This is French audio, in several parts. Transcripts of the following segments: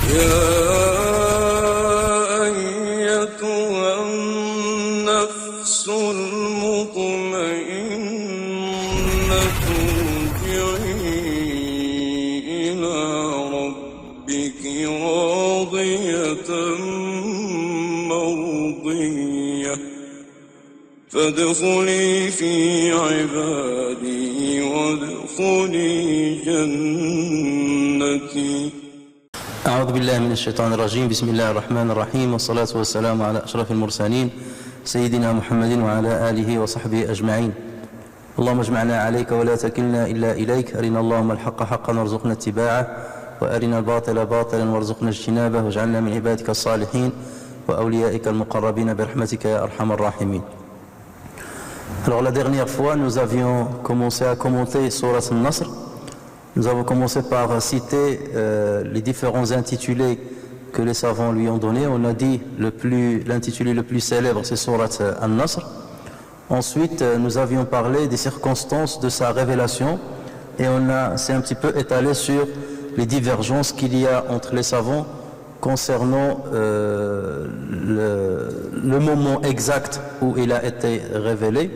يا أيتها النفس المطمئنة ارجعي إلى ربك راضية مرضية فادخلي في عبادي وادخلي جنتي. أعوذ بالله من الشيطان الرجيم. بسم الله الرحمن الرحيم، والصلاة والسلام على أشرف المرسلين سيدنا محمد وعلى آله وصحبه أجمعين. اللهم اجمعنا عليك ولا تكلنا إلا إليك. أرنا اللهم الحق حقا وارزقنا اتباعه، وأرنا الباطل باطلا وارزقنا اجتنابه، واجعلنا من عبادك الصالحين وأوليائك المقربين برحمتك يا أرحم الراحمين. Alors la dernière fois, nous avions commencé à commenter Surat al-Nasr. Nous avons commencé par citer les différents intitulés que les savants lui ont donnés. On a dit l'intitulé le plus célèbre, c'est Surat al-Nasr. Ensuite, nous avions parlé des circonstances de sa révélation et s'est un petit peu étalé sur les divergences qu'il y a entre les savants concernant le moment exact où il a été révélé.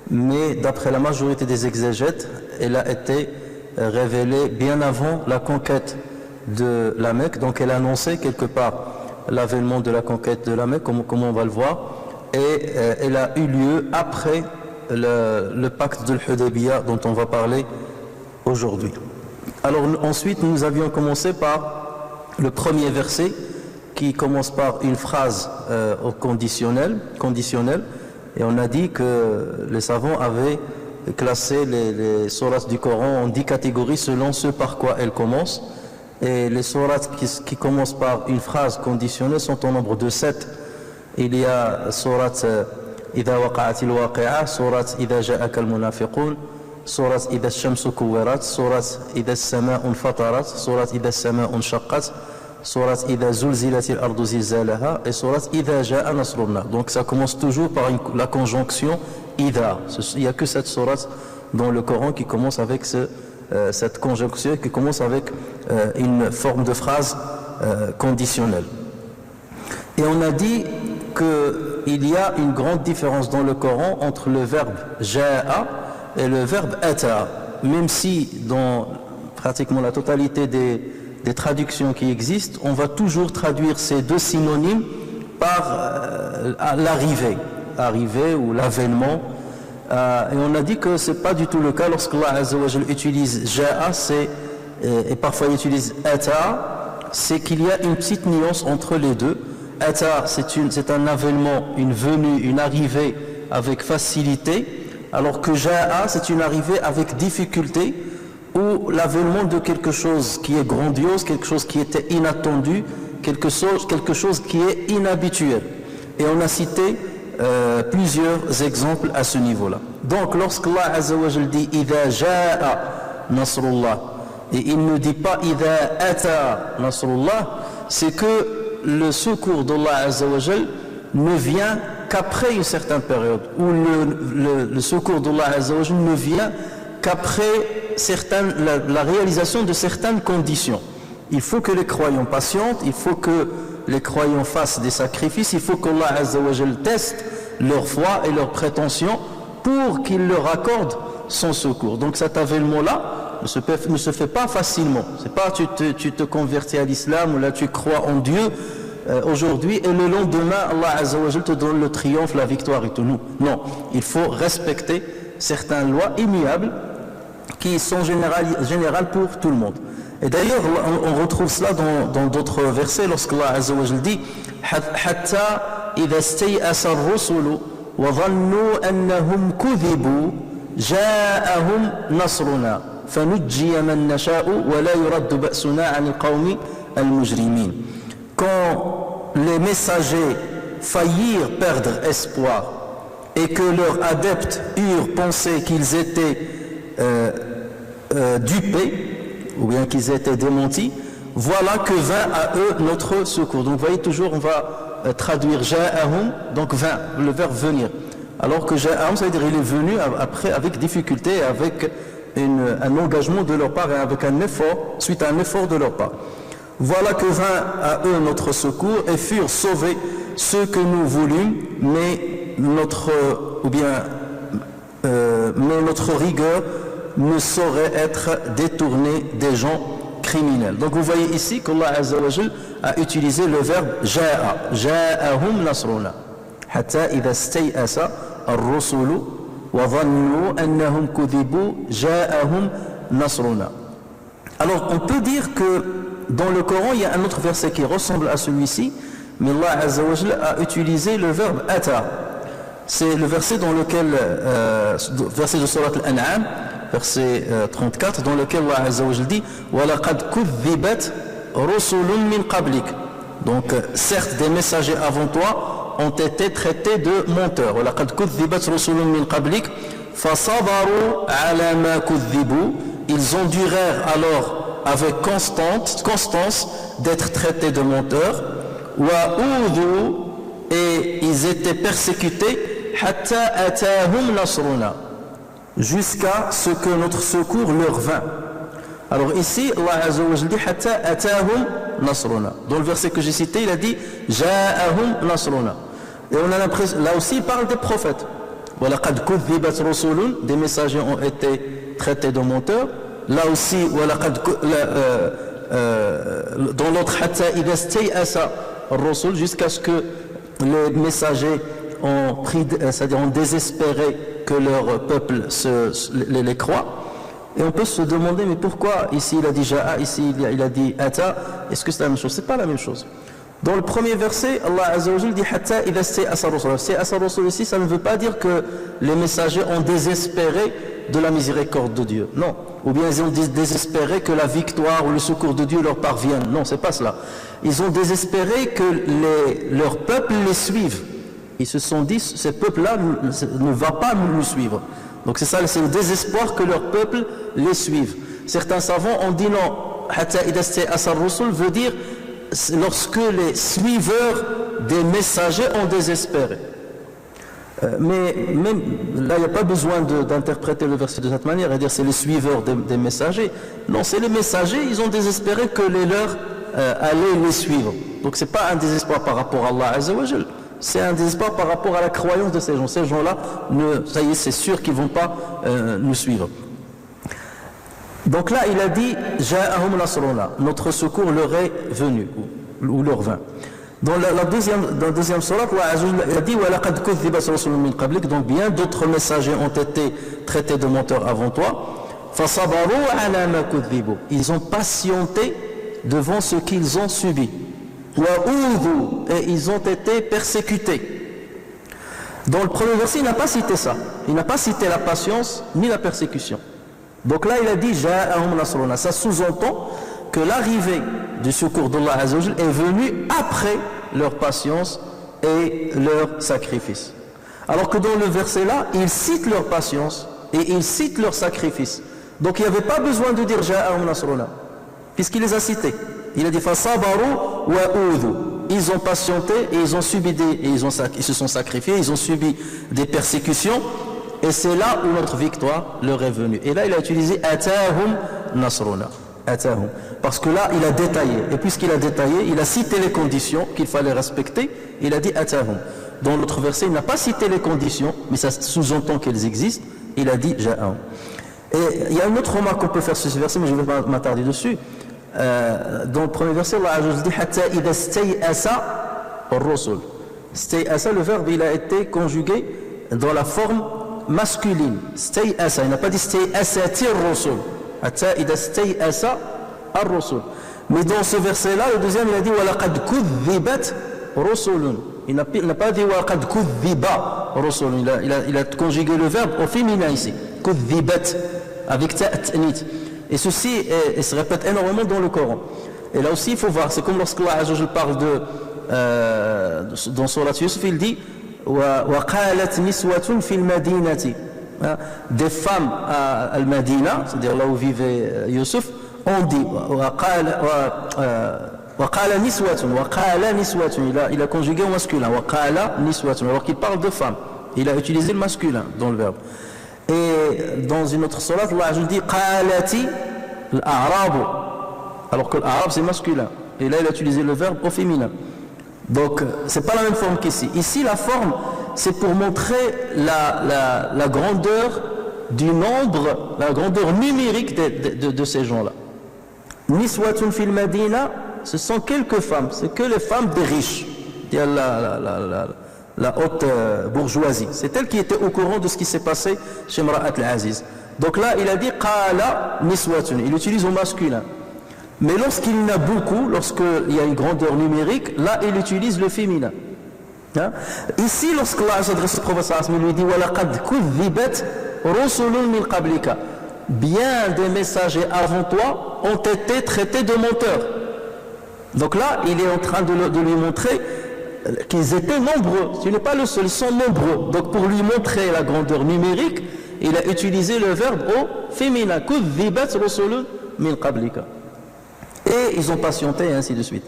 Mais d'après la majorité des exégètes, il a été révélé bien avant la conquête de la Mecque. Donc elle a annoncé quelque part l'avènement de la conquête de la Mecque, comme on va le voir, et elle a eu lieu après le pacte de l'Hudaybiyah dont on va parler aujourd'hui. Alors ensuite nous avions commencé par le premier verset qui commence par une phrase au conditionnel, et on a dit que les savants avaient classé les sourates du Coran en 10 catégories selon ce par quoi elles commencent, et les sourates qui commencent par une phrase conditionnelle sont au nombre de 7. Il y a sourate Idha waqa'atil waqi'a, sourate Idha ja'aka al-munafiqun, sourate Idha ash-shamsu kuwirat, sourate Idha as-sama'u fatarat, sourate Idha as-sama'u shaqqat, sourate Idha zulzilatil ardu zilzalaha et sourate Idha ja'a nasrullah. Donc ça commence toujours par la conjonction Idha. Il n'y a que cette sourate dans le Coran qui commence avec cette conjonction, qui commence avec une forme de phrase conditionnelle. Et on a dit qu'il y a une grande différence dans le Coran entre le verbe ja'a et le verbe ata, même si dans pratiquement la totalité des traductions qui existent, on va toujours traduire ces deux synonymes par l'arrivée ou l'avènement. Et on a dit que ce n'est pas du tout le cas lorsque Allah Azza wa Jal utilise ja'a et parfois il utilise ata, c'est qu'il y a une petite nuance entre les deux. Ata, c'est un avènement, une venue, une arrivée avec facilité, alors que ja'a, c'est une arrivée avec difficulté, ou l'avènement de quelque chose qui est grandiose, quelque chose qui était inattendu, quelque chose qui est inhabituel. Et on a cité plusieurs exemples à ce niveau-là. Donc lorsque Allah Azza wa Jal dit Idha ja'a nasrullah, et il ne dit pas Idha ata nasrullah, c'est que le secours d'Allah Azza wa Jal ne vient qu'après une certaine période, ou le secours d'Allah Azza wa Jal ne vient qu'après la réalisation de certaines conditions. Il faut que les croyants patientent, il faut que les croyants fassent des sacrifices, il faut qu'Allah Azza wa Jal teste leur foi et leur prétention pour qu'il leur accorde son secours. Donc cet avènement-là ne se fait pas facilement. C'est pas tu te convertis à l'islam ou là tu crois en Dieu aujourd'hui et le lendemain Allah Azza wa Jal te donne le triomphe, la victoire et tout. Non, il faut respecter certaines lois immuables qui sont générales pour tout le monde. Et d'ailleurs, on retrouve cela dans d'autres versets lorsque Allah Azza wa Jal dit Hatta idha stay'asa ar-rusulu wa dhannu annahum kudhibu ja'ahum nasruna fanujjiya man nasha'u wa la yuraddu ba'suna 'anil qawmi al-mujrimin. Quand les messagers faillirent perdre espoir et que leurs adeptes eurent pensé qu'ils étaient dupés ou bien qu'ils étaient démentis, voilà que vint à eux notre secours. Donc vous voyez toujours on va traduire ja'ahum, donc vint, le verbe venir, alors que ja'ahum ça veut dire il est venu après avec difficulté, avec un engagement de leur part et avec un effort, suite à un effort de leur part. Voilà que vint à eux notre secours et furent sauvés ceux que nous voulûmes, mais notre rigueur ne saurait être détournée des gens criminels. Donc vous voyez ici qu'Allah Azza wa Jal a utilisé le verbe ja'a, ja'ahum nasruna, hatta idha stay'asa ar-rusulu wa dhannu annahum kudhibu ja'ahum nasruna. Alors on peut dire que dans le Coran il y a un autre verset qui ressemble à celui-ci, mais Allah Azza wa Jal a utilisé le verbe ata. C'est le verset dans lequel, verset de Surat Al-An'am, verset 34, dans lequel Allah Azza wa Jal dit وَلَقَدْ كُذِّبَتْ رُسُلٌ مِّن قَبْلِكَ. Donc certes des messagers avant toi ont été traités de menteurs. وَلَقَدْ كُذِّبَتْ رُسُلٌ مِّن قَبْلِكَ فَصَبَرُوا عَلَى مَا كُذِّبُوا. Ils endurèrent alors avec constance d'être traités de menteurs. وَأُوذُوا, et ils étaient persécutés حَتَّى أَتَاهُمْ نَصْرُنَا, jusqu'à ce que notre secours leur vint. Alors ici, Allah Azza wa Jalla dit حَتَّى أَتَاهُمْ نَصْرُنَا. Dans le verset que j'ai cité, il a dit جَاءَهُمْ نَصْرُنَا. Et on a l'impression, là aussi il parle des prophètes. وَلَقَدْ كُذِّبَتْ رُسُلٌ, des messagers ont été traités de menteurs. Là aussi, dans l'autre حَتَّى إِذَا اسْتَيْأَسَ الرُّسُلُ, jusqu'à ce que les messagers ont pris, c'est-à-dire ont désespéré que leur peuple les croit. Et on peut se demander, mais pourquoi ici il a dit ja'a, ici il a dit ata, est-ce que c'est la même chose? C'est pas la même chose. Dans le premier verset, Allah Azza wa Jalla dit hatta idha stay'asa ar-rusul. Stay'asa ar-rusul ici, ça ne veut pas dire que les messagers ont désespéré de la miséricorde de Dieu. Non. Ou bien ils ont désespéré que la victoire ou le secours de Dieu leur parvienne. Non, c'est pas cela. Ils ont désespéré que leur peuple les suive. Ils se sont dit, ce peuple-là ne va pas nous suivre. Donc c'est ça, c'est le désespoir que leur peuple les suive. Certains savants ont dit non, hatta idha stay'asa ar-rusul veut dire lorsque les suiveurs des messagers ont désespéré. Mais même là, il n'y a pas besoin d'interpréter le verset de cette manière et dire c'est les suiveurs des messagers. Non, c'est les messagers, ils ont désespéré que les leurs allaient les suivre. Donc c'est pas un désespoir par rapport à Allah Azza wa Jal. C'est un désespoir par rapport à la croyance de ces gens. Ces gens-là, ça y est, c'est sûr qu'ils ne vont pas nous suivre. Donc là, il a dit Ja'ahum nasruna, notre secours leur est venu, ou leur vint. Dans la deuxième sourate, il a dit وَلَقَدْ كُذِّبَتْ رُسُلٌ مِّن قَبْلِكَ. Donc bien d'autres messagers ont été traités de menteurs avant toi. فَصَبَرُوا عَلَى مَا كُذِّبُوا. Ils ont patienté devant ce qu'ils ont subi. وَأُوذُوا, et ils ont été persécutés. Dans le premier verset, il n'a pas cité ça. Il n'a pas cité la patience ni la persécution. Donc là, il a dit Ja'ahum nasruna. Ça sous-entend que l'arrivée du secours d'Allah Azza wa Jalla est venue après leur patience et leur sacrifice. Alors que dans le verset là, il cite leur patience et il cite leur sacrifice. Donc il n'y avait pas besoin de dire Ja'ahum nasruna, puisqu'il les a cités. Il a dit Fasabaru wa udhu. Ils ont patienté et ils ont subi ils se sont sacrifiés, ils ont subi des persécutions. Et c'est là où notre victoire leur est venue. Et là, il a utilisé Atahum Nasruna. Atahum. Parce que là, il a détaillé. Et puisqu'il a détaillé, il a cité les conditions qu'il fallait respecter. Il a dit Atahum. Dans l'autre verset, il n'a pas cité les conditions, mais ça sous-entend qu'elles existent. Il a dit Ja'ahum. Et il y a une autre remarque qu'on peut faire sur ce verset, mais je ne vais pas m'attarder dessus. Dans le premier verset, Allah a dit Hatta idha stay'asa ar-rusul. Stay'asa, le verbe, il a été conjugué dans la forme masculine. Stay'asa, il n'a pas dit stay'asatir rusul. Hatta idha stay'asa ar-rusul. Mais dans ce verset-là, le deuxième, il a dit walaqad kudhibat rusulun. Il n'a pas dit walaqad kudhiba rusulun. Il a conjugué le verbe au féminin ici. Kudhibat, avec ta'nit. Et ceci se répète énormément dans le Coran. Et là aussi, il faut voir, c'est comme lorsque Allah parle dans Surat Yusuf, il dit وَقَالَتْ نِسْوَةٌ فِي الْمَدِينَةِ. Des femmes à Al-Madina, c'est-à-dire là où vivait Yusuf, ont dit وَقَالَ نِسْوَةٌ. Il a conjugué au masculin. وَقَالَ نِسْوَةٌ. Alors qu'il parle de femmes. Il a utilisé le masculin dans le verbe. Et dans une autre sourate, Allah dit قَالَتِ الْأَعْرَابُ. Alors que l'arabe c'est masculin. Et là, il a utilisé le verbe au féminin. Donc, c'est pas la même forme qu'ici. Ici, la forme, c'est pour montrer la grandeur du nombre, la grandeur numérique de ces gens-là. Niswatun fil Madina, ce sont quelques femmes, c'est que les femmes des riches, la haute bourgeoisie. C'est elle qui était au courant de ce qui s'est passé chez Mra'at al-Aziz. Donc là, il a dit qala niswatun, il utilise au masculin. Mais lorsqu'il y en a beaucoup, lorsqu'il y a une grandeur numérique, là, il utilise le féminin. Hein? Ici, lorsqu'Allah s'adresse au prophète, il lui dit وَلَقَدْ كُذِّبَتْ رُسُلٌ مِّن قَبْلِكَ. Bien des messagers avant toi ont été traités de menteurs. Donc là, il est en train de lui montrer qu'ils étaient nombreux. Ce n'est pas le seul, ils sont nombreux. Donc pour lui montrer la grandeur numérique, il a utilisé le verbe au féminin. كُذِّبَتْ رُسُلٌ مِّن قَبْلِكَ. Et ils ont patienté et ainsi de suite.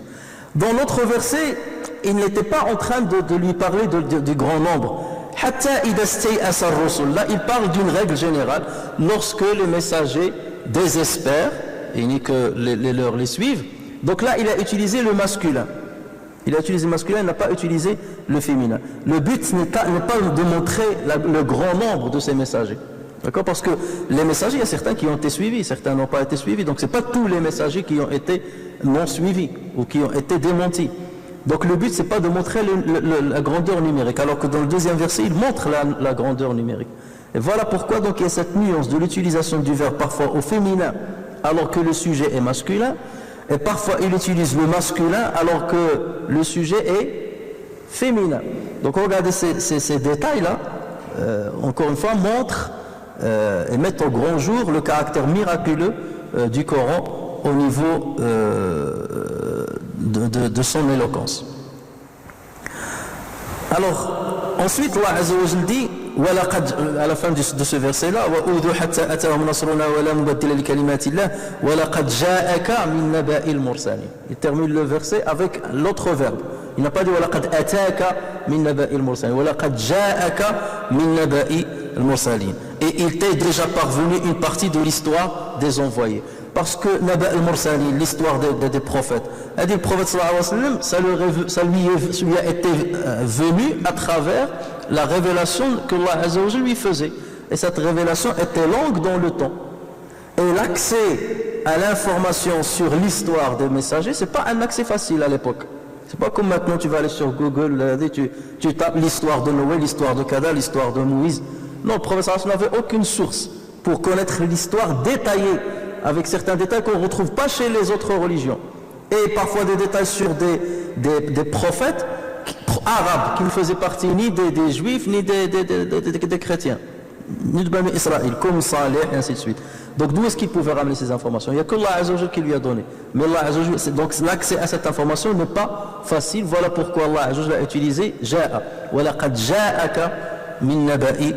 Dans l'autre verset, il n'était pas en train de lui parler du grand nombre. Là, il parle d'une règle générale. Lorsque les messagers désespèrent, et ni que les leurs les suivent, donc là, il a utilisé le masculin. Il a utilisé le masculin, il n'a pas utilisé le féminin. Le but n'est pas de montrer le grand nombre de ces messagers. D'accord? Parce que les messagers, il y a certains qui ont été suivis, certains n'ont pas été suivis. Donc ce n'est pas tous les messagers qui ont été non suivis ou qui ont été démentis. Donc le but, ce n'est pas de montrer la grandeur numérique, alors que dans le deuxième verset, il montre la grandeur numérique. Et voilà pourquoi donc il y a cette nuance de l'utilisation du verbe parfois au féminin, alors que le sujet est masculin, et parfois il utilise le masculin, alors que le sujet est féminin. Donc regardez ces détails-là, encore une fois, montrent et mettent au grand jour le caractère miraculeux du Coran au niveau de son éloquence. Alors, ensuite, Allah Azza wa Jalla dit, à la fin de ce verset-là, il termine le verset avec l'autre verbe. Il n'a pas dit et il t'est déjà parvenu une partie de l'histoire des envoyés. Parce que Naba al-Mursalin, l'histoire des prophètes, a dit le prophète sallallahu alayhi wa sallam, ça lui a été venu à travers la révélation que Allah Azza wa Jalla lui faisait. Et cette révélation était longue dans le temps. Et l'accès à l'information sur l'histoire des messagers, ce n'est pas un accès facile à l'époque. C'est pas comme maintenant tu vas aller sur Google, tu tapes l'histoire de Noé, l'histoire de Kada, l'histoire de Moïse. Non, le prophète sallallahu alayhi wa sallam n'avait aucune source pour connaître l'histoire détaillée, avec certains détails qu'on ne retrouve pas chez les autres religions. Et parfois des détails sur des prophètes arabes qui ne faisaient partie ni des juifs ni des chrétiens, ni de Bani Israël, comme Saleh, et ainsi de suite. Donc d'où est-ce qu'il pouvait ramener ces informations? Il n'y a que Allah Azza wa Jalla qui lui a donné. Mais Allah Azza wa Jalla, donc l'accès à cette information n'est pas facile. Voilà pourquoi Allah Azza wa Jalla a utilisé Ja'a. Wa laqad ja'aka min naba'i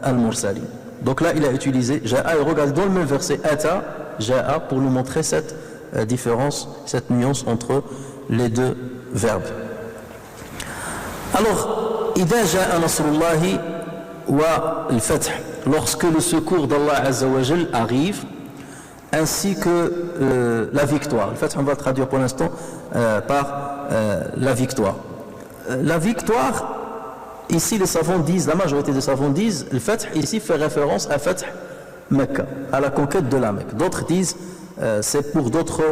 al-mursalin. Donc là, il a utilisé Ja'a, et regardez dans le même verset, Ata, Ja'a, pour nous montrer cette différence, cette nuance entre les deux verbes. Alors, Ida Ja'a Nasrullahi wa al-Fath, lorsque le secours d'Allah Azza wa Jal arrive, ainsi que la victoire. Le Fath, on va traduire pour l'instant par la victoire. La victoire, ici, les savants disent, la majorité des savants disent, le Fath ici fait référence à Fath Mecca, à la conquête de la Mecque. D'autres disent, c'est pour d'autres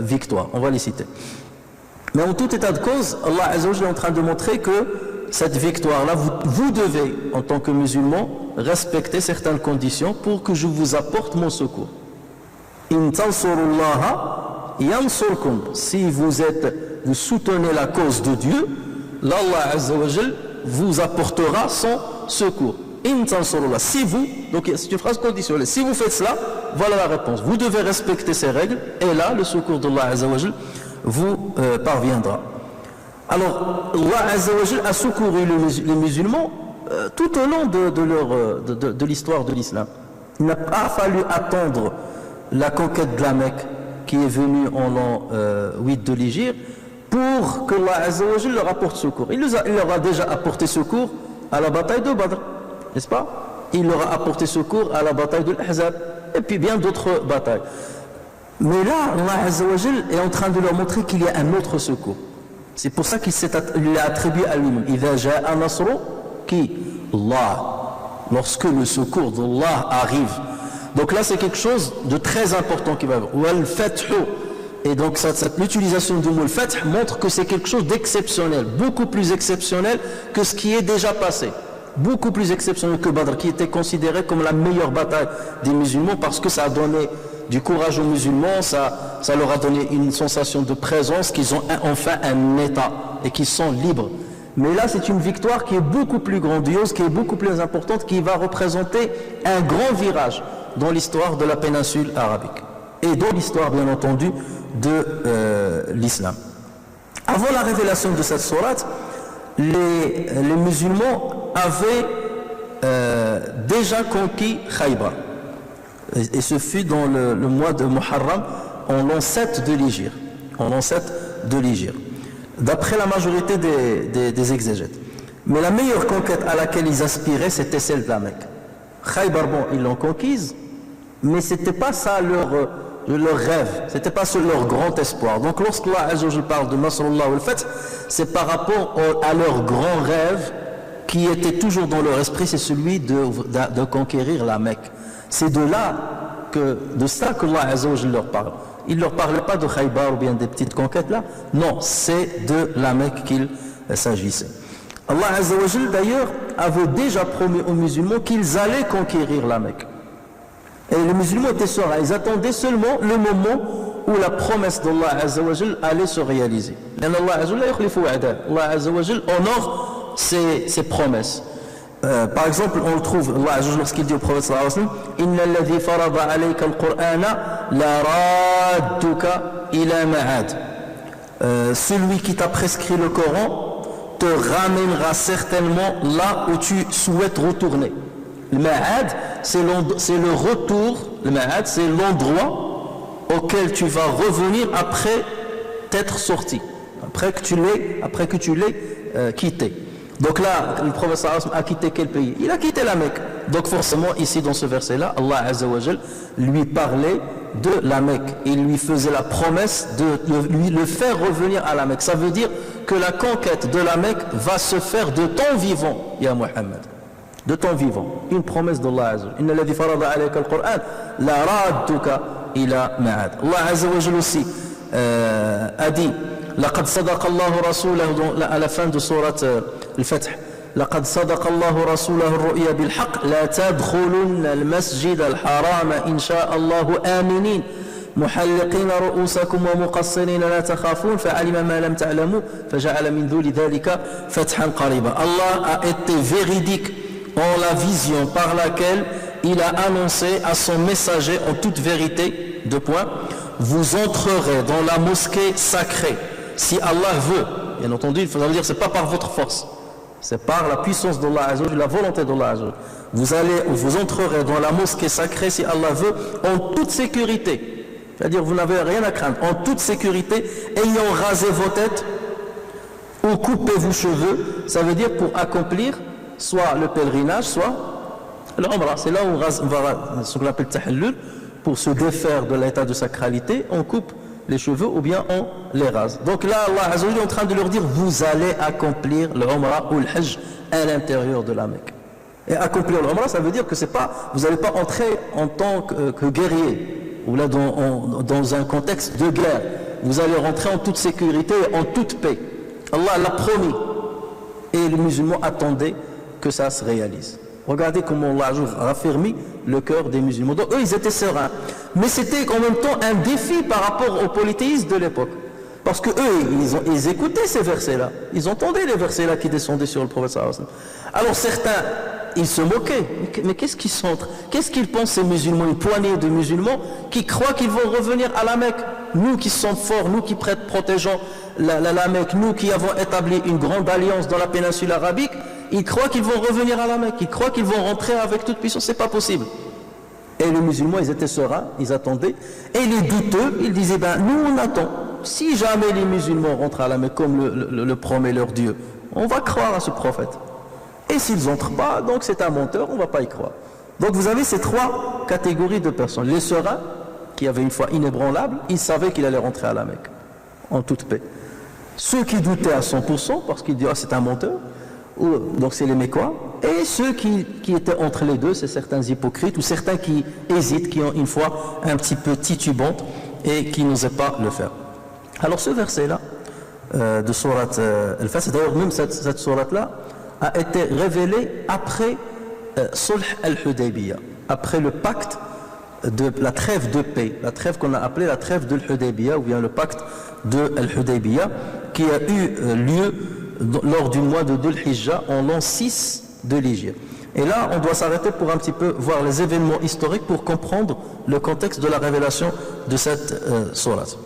victoires. On va les citer. Mais en tout état de cause, Allah Azza wa Jalla est en train de montrer que cette victoire-là, vous devez, en tant que musulmans, respecter certaines conditions pour que je vous apporte mon secours. In tansurullaha yansurkum. Si vous soutenez la cause de Dieu, l'Allah Azza wa Jal vous apportera son secours. In tansurullah. Si vous, donc c'est une phrase conditionnelle, si vous faites cela, voilà la réponse. Vous devez respecter ces règles, et là, le secours d'Allah Azza wa Jal vous parviendra. Alors, Allah Azza wa Jal a secouru les musulmans tout au long de l'histoire de l'islam. Il n'a pas fallu attendre la conquête de la Mecque, qui est venue en l'an 8 de l'Hégire, pour que Allah Azza wa Jal leur apporte secours. Il leur a déjà apporté secours à la bataille de Badr, n'est-ce pas? Il leur a apporté secours à la bataille de l'Ahzab, et puis bien d'autres batailles. Mais là, Allah Azza wa Jal est en train de leur montrer qu'il y a un autre secours. C'est pour ça qu'il l'a attribué à lui-même. إِذَا جَاءَ نَصْرُ qui Allah. Lorsque le secours d'Allah arrive. Donc là, c'est quelque chose de très important qui va arriver. وَالْفَتْحُ. Et donc l'utilisation du mot al-fath montre que c'est quelque chose d'exceptionnel, beaucoup plus exceptionnel que ce qui est déjà passé. Beaucoup plus exceptionnel que Badr, qui était considéré comme la meilleure bataille des musulmans parce que ça a donné du courage aux musulmans, ça leur a donné une sensation de présence, qu'ils ont enfin un état et qu'ils sont libres. Mais là, c'est une victoire qui est beaucoup plus grandiose, qui est beaucoup plus importante, qui va représenter un grand virage dans l'histoire de la péninsule arabique et dans l'histoire, bien entendu, de l'islam. Avant la révélation de cette sourate, les musulmans avaient déjà conquis Khaybar. Et ce fut dans le mois de Muharram, en l'an 7 de l'Hégire. D'après la majorité des exégètes. Mais la meilleure conquête à laquelle ils aspiraient, c'était celle de la Mecque. Khaybar, bon, ils l'ont conquise, mais ce n'était pas ça leur rêve, ce n'était pas leur grand espoir. Donc lorsqu'Allah Azza wa Jalla parle de Nasrullah ou al-Fath, c'est par rapport à leur grand rêve qui était toujours dans leur esprit, c'est celui de conquérir la Mecque. C'est de ça que Allah Azza wa Jalla leur parle. Il ne leur parlait pas de Khaybar ou bien des petites conquêtes là, non, c'est de la Mecque qu'il s'agissait. Allah Azza wa Jalla d'ailleurs avait déjà promis aux musulmans qu'ils allaient conquérir la Mecque. Et les musulmans étaient sereins, ils attendaient seulement le moment où la promesse d'Allah Azza wa Jal allait se réaliser. Allah Azza wa Jal honore ses promesses. Par exemple, on le trouve, Allah Azza wa Jal, lorsqu'il dit au prophète sallallahu alayhi wa sallam, Inna alladhi farada alayka al-Qur'ana la radduka ila ma'ad. Celui qui t'a prescrit le Coran te ramènera certainement là où tu souhaites retourner. Le ma'ad, c'est le retour, le ma'ad, c'est l'endroit auquel tu vas revenir après t'être sorti, après que tu l'aies quitté. Donc là, le prophète sallallahu alayhi wa sallam a quitté quel pays? Il a quitté la Mecque. Donc forcément, ici dans ce verset-là, Allah Azza wa Jal lui parlait de la Mecque. Il lui faisait la promesse de lui le faire revenir à la Mecque. Ça veut dire que la conquête de la Mecque va se faire de ton vivant, ya Muhammad. De ton vivant, une promesse d'Allah Azza wa Jal. Inna alladhi farada alayka al-Qur'an la radduka ila ma'ad. Allah Azza wa Jal aussi a dit لقد صدق الله رسوله à la fin de sourate الفتح لقد صدق الله رسوله الرؤيا بالحق لا تدخلن المسجد الحرام إن شاء الله آمنين محلقين رؤوسكم ومقصرين لا تخافون فعلم ما لم تعلموا فجعل من دون ذلك فتحا قريبا. Allah a été véridique en la vision par laquelle il a annoncé à son messager en toute vérité, deux points, vous entrerez dans la mosquée sacrée si Allah veut. Bien entendu, il faudra dire c'est pas par votre force, c'est par la puissance d'Allah Azza wa Jalla, la volonté d'Allah Azza wa Jalla. Vous entrerez dans la mosquée sacrée si Allah veut en toute sécurité, c'est-à-dire vous n'avez rien à craindre, en toute sécurité, ayant rasé vos têtes ou coupé vos cheveux, ça veut dire pour accomplir soit le pèlerinage, soit l'umrah. C'est là où on va ce qu'on appelle tahallul, pour se défaire de l'état de sacralité, on coupe les cheveux ou bien on les rase. Donc là, Allah Azza wa Jalla est en train de leur dire, vous allez accomplir le umrah ou le hajj à l'intérieur de la Mecque. Et accomplir le umrah, ça veut dire que c'est pas, vous n'allez pas entrer en tant que guerrier, ou là dans un contexte de guerre. Vous allez rentrer en toute sécurité et en toute paix. Allah l'a promis. Et les musulmans attendaient que ça se réalise. Regardez comment Allah a raffermi le cœur des musulmans. Donc eux, ils étaient sereins. Mais c'était en même temps un défi par rapport aux polythéistes de l'époque. Parce que eux, ils écoutaient ces versets-là. Ils entendaient les versets-là qui descendaient sur le prophète sallallahu alayhi wa sallam. Alors certains, ils se moquaient. Mais qu'est-ce qu'ils sentent? Qu'est-ce qu'ils pensent ces musulmans? Une poignée de musulmans qui croient qu'ils vont revenir à la Mecque. Nous qui sommes forts, nous qui protégeons la Mecque, nous qui avons établi une grande alliance dans la péninsule arabique, ils croient qu'ils vont revenir à la Mecque, ils croient qu'ils vont rentrer avec toute puissance, c'est pas possible. Et les musulmans, ils étaient sereins, ils attendaient. Et les douteux, ils disaient, nous on attend. Si jamais les musulmans rentrent à la Mecque comme le promet leur Dieu, on va croire à ce prophète. Et s'ils n'entrent pas, donc c'est un menteur, on ne va pas y croire. Donc vous avez ces trois catégories de personnes. Les sereins, qui avaient une foi inébranlable, ils savaient qu'il allait rentrer à la Mecque, en toute paix. Ceux qui doutaient à 100%, parce qu'ils disaient ah, c'est un menteur, donc c'est les Mécois, et ceux qui étaient entre les deux, c'est certains hypocrites ou certains qui hésitent, qui ont une foi un petit peu titubante et qui n'osaient pas le faire. Alors ce verset-là, de sourate Al-Fath, d'ailleurs même cette sourate-là a été révélée après Sulh al-Hudaybiyah, après le pacte de la trêve de paix, la trêve qu'on a appelée la trêve de l'Hudaybiyah, ou bien le pacte de Al-Hudaybiyah, qui a eu lieu lors du mois de Dhul-Hijjah en l'an 6 de l'Hégire. Et là, on doit s'arrêter pour un petit peu voir les événements historiques pour comprendre le contexte de la révélation de cette sourate.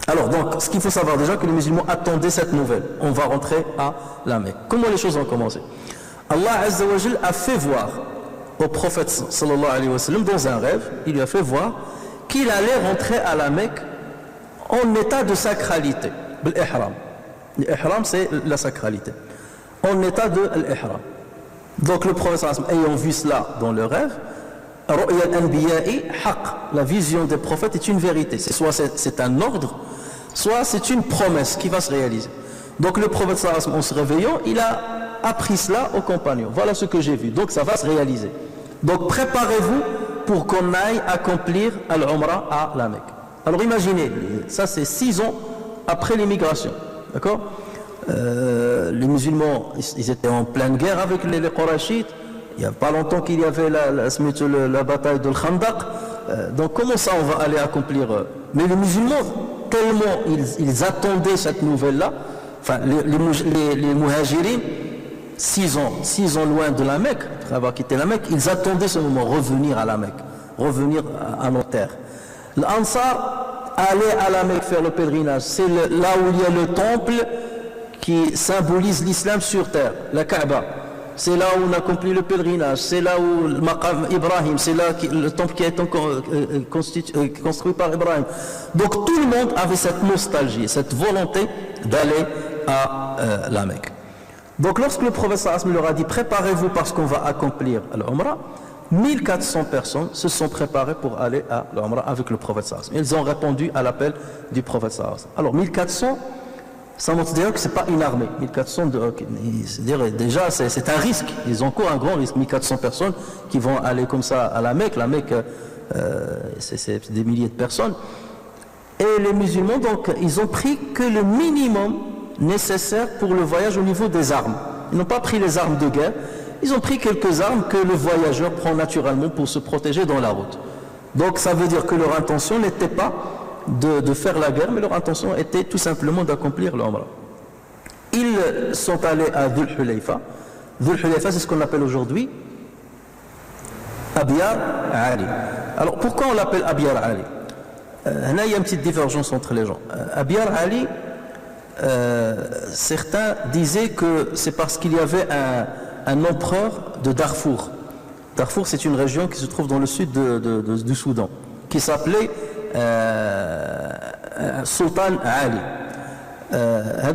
Alors, donc, ce qu'il faut savoir déjà, que les musulmans attendaient cette nouvelle. On va rentrer à la Mecque. Comment les choses ont commencé? Allah Azza wa Jal a fait voir au prophète sallallahu alayhi wa sallam dans un rêve, il lui a fait voir qu'il allait rentrer à la Mecque en état de sacralité. L'ihram. L'ihram, c'est la sacralité. En état de l'ihram. Donc le prophète sallallahu alayhi wa sallam, ayant vu cela dans le rêve, Ru'ya al-anbiya'i haqq, la vision des prophètes est une vérité. Soit c'est un ordre, soit c'est une promesse qui va se réaliser. Donc le prophète sallallahu alayhi wa sallam, en se réveillant, il a appris cela aux compagnons. Voilà ce que j'ai vu. Donc ça va se réaliser. Donc préparez-vous pour qu'on aille accomplir Al-Umrah à la Mecque. Alors imaginez, ça c'est 6 ans après l'immigration. D'accord? Les musulmans, ils étaient en pleine guerre avec les Qurayshites. Il n'y a pas longtemps qu'il y avait la bataille de Khandaq. Donc comment ça on va aller accomplir? Mais les musulmans, tellement ils attendaient cette nouvelle-là, enfin les muhajirines, 6 ans loin de la Mecque, après avoir quitté la Mecque, ils attendaient ce moment, revenir à la Mecque, revenir à nos terres. L'Ansar allait à la Mecque faire le pèlerinage, c'est là où il y a le temple qui symbolise l'islam sur terre, la Kaaba. C'est là où on accomplit le pèlerinage, c'est là où le Maqam Ibrahim, c'est là le temple qui a été construit par Ibrahim. Donc tout le monde avait cette nostalgie, cette volonté d'aller à la Mecque. Donc lorsque le prophète sallallahu alayhi wa sallam leur a dit préparez-vous parce qu'on va accomplir l'Umrah, 1400 personnes se sont préparées pour aller à l'Umrah avec le prophète sallallahu alayhi wa sallam. Ils ont répondu à l'appel du prophète sallallahu alayhi wa sallam. Alors 1400, ça montre déjà que ce n'est pas une armée. 1400, c'est-à-dire déjà c'est un risque, ils encourent un grand risque. 1400 personnes qui vont aller comme ça à la Mecque, c'est des milliers de personnes. Et les musulmans, donc, ils ont pris que le minimum nécessaire pour le voyage au niveau des armes. Ils n'ont pas pris les armes de guerre, ils ont pris quelques armes que le voyageur prend naturellement pour se protéger dans la route. Donc ça veut dire que leur intention n'était pas de faire la guerre, mais leur intention était tout simplement d'accomplir l'Umrah. Ils sont allés à Dhul Hulayfa. Dhul Hulayfa, c'est ce qu'on appelle aujourd'hui Abyar Ali. Alors pourquoi on l'appelle Abyar Ali? Là, il y a une petite divergence entre les gens. Abyar Ali, certains disaient que c'est parce qu'il y avait un empereur de Darfour. Darfour, c'est une région qui se trouve dans le sud du Soudan, qui s'appelait Sultan Ali.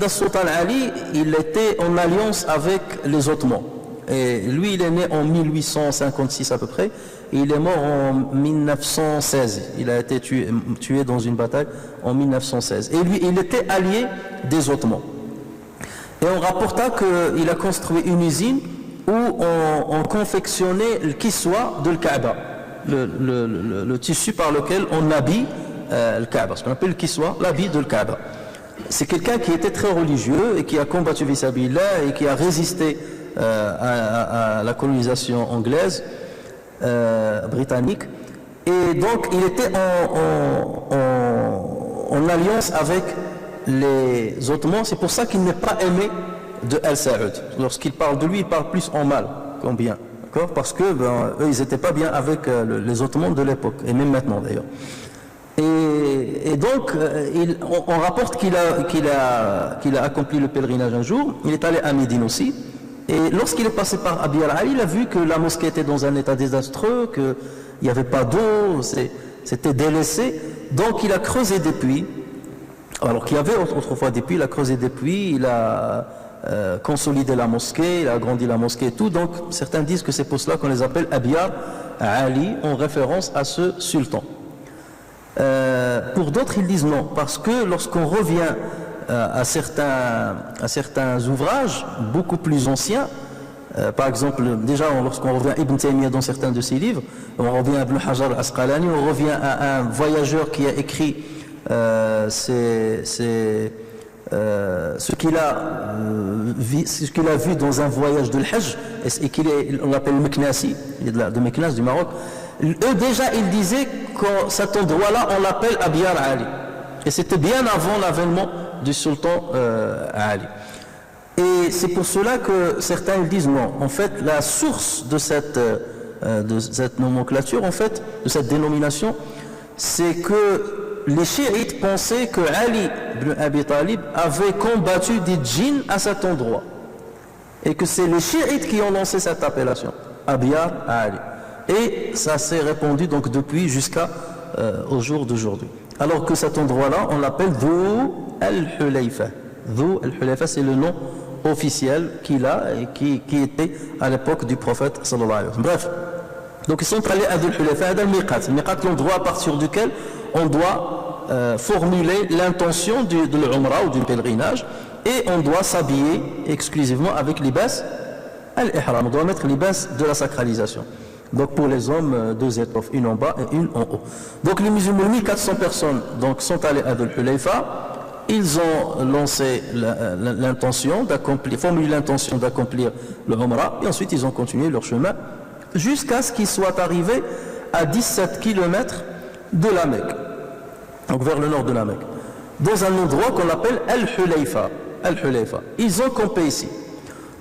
Sultan Ali, il était en alliance avec les Ottomans. Et lui, il est né en 1856 à peu près, et il est mort en 1916. Il a été tué dans une bataille en 1916. Et lui, il était allié des Ottomans. Et on rapporta qu'il a construit une usine où on confectionnait le kiswa de l'Kaaba, le tissu par lequel on habille le Kaaba, ce qu'on appelle le kiswa, l'habit de l'Kaaba. C'est quelqu'un qui était très religieux et qui a combattu Vissabillah et qui a résisté à la colonisation anglaise, britannique, et donc il était en alliance avec les Ottomans. C'est pour ça qu'il n'est pas aimé de Al Saoud. Lorsqu'il parle de lui, il parle plus en mal qu'en bien, d'accord? Parce que eux, ils n'étaient pas bien avec les Ottomans de l'époque, et même maintenant d'ailleurs. Et donc, on rapporte qu'il a accompli le pèlerinage un jour. Il est allé à Médine aussi. Et lorsqu'il est passé par Abyar Ali, il a vu que la mosquée était dans un état désastreux, qu'il n'y avait pas d'eau, c'était délaissé. Donc il a creusé des puits. Alors qu'il y avait autrefois des puits, il a creusé des puits, il a consolidé la mosquée, il a agrandi la mosquée et tout. Donc certains disent que c'est pour cela qu'on les appelle Abyar Ali, en référence à ce sultan. Pour d'autres, ils disent non, parce que lorsqu'on revient à certains ouvrages beaucoup plus anciens, par exemple, déjà lorsqu'on revient à Ibn Taymiyyah dans certains de ses livres, on revient à Ibn Hajar al-Asqalani, on revient à un voyageur qui a écrit ce qu'il a vu dans un voyage de l'Hajj, et on l'appelle Meknasi, il est de Meknas du Maroc. Eux déjà ils disaient que cet endroit-là on l'appelle Abiyar Ali, et c'était bien avant l'avènement du sultan Ali. Et c'est pour cela que certains ils disent non, en fait la source de cette nomenclature, en fait, de cette dénomination, c'est que les chiites pensaient que Ali ibn Abi Talib avait combattu des djinns à cet endroit, et que c'est les chiites qui ont lancé cette appellation, Abiyar Ali. Et ça s'est répandu donc depuis jusqu'à au jour d'aujourd'hui. Alors que cet endroit-là, on l'appelle Dhu al-Hulayfa. Dhu al-Hulayfa, c'est le nom officiel qu'il a et qui était à l'époque du prophète sallallahu alayhi wa sallam. Bref, donc ils sont allés à Dhu al-Hulayfa, à al-Miqat. Le Miqat, l'endroit à partir duquel on doit formuler l'intention de l'Umrah ou du pèlerinage, et on doit s'habiller exclusivement avec l'ibas al-Ihram. On doit mettre l'ibas de la sacralisation. Donc pour les hommes, 2 étoffes, une en bas et une en haut. Donc les musulmans, 1400 personnes donc, sont allés à Dhul Hulayfa. Ils ont lancé l'intention d'accomplir, formulé l'intention d'accomplir le Umrah, et ensuite ils ont continué leur chemin jusqu'à ce qu'ils soient arrivés à 17 km de la Mecque, donc vers le nord de la Mecque, dans un endroit qu'on appelle Al-Hulayfa. Al-Hulayfa. Ils ont campé ici.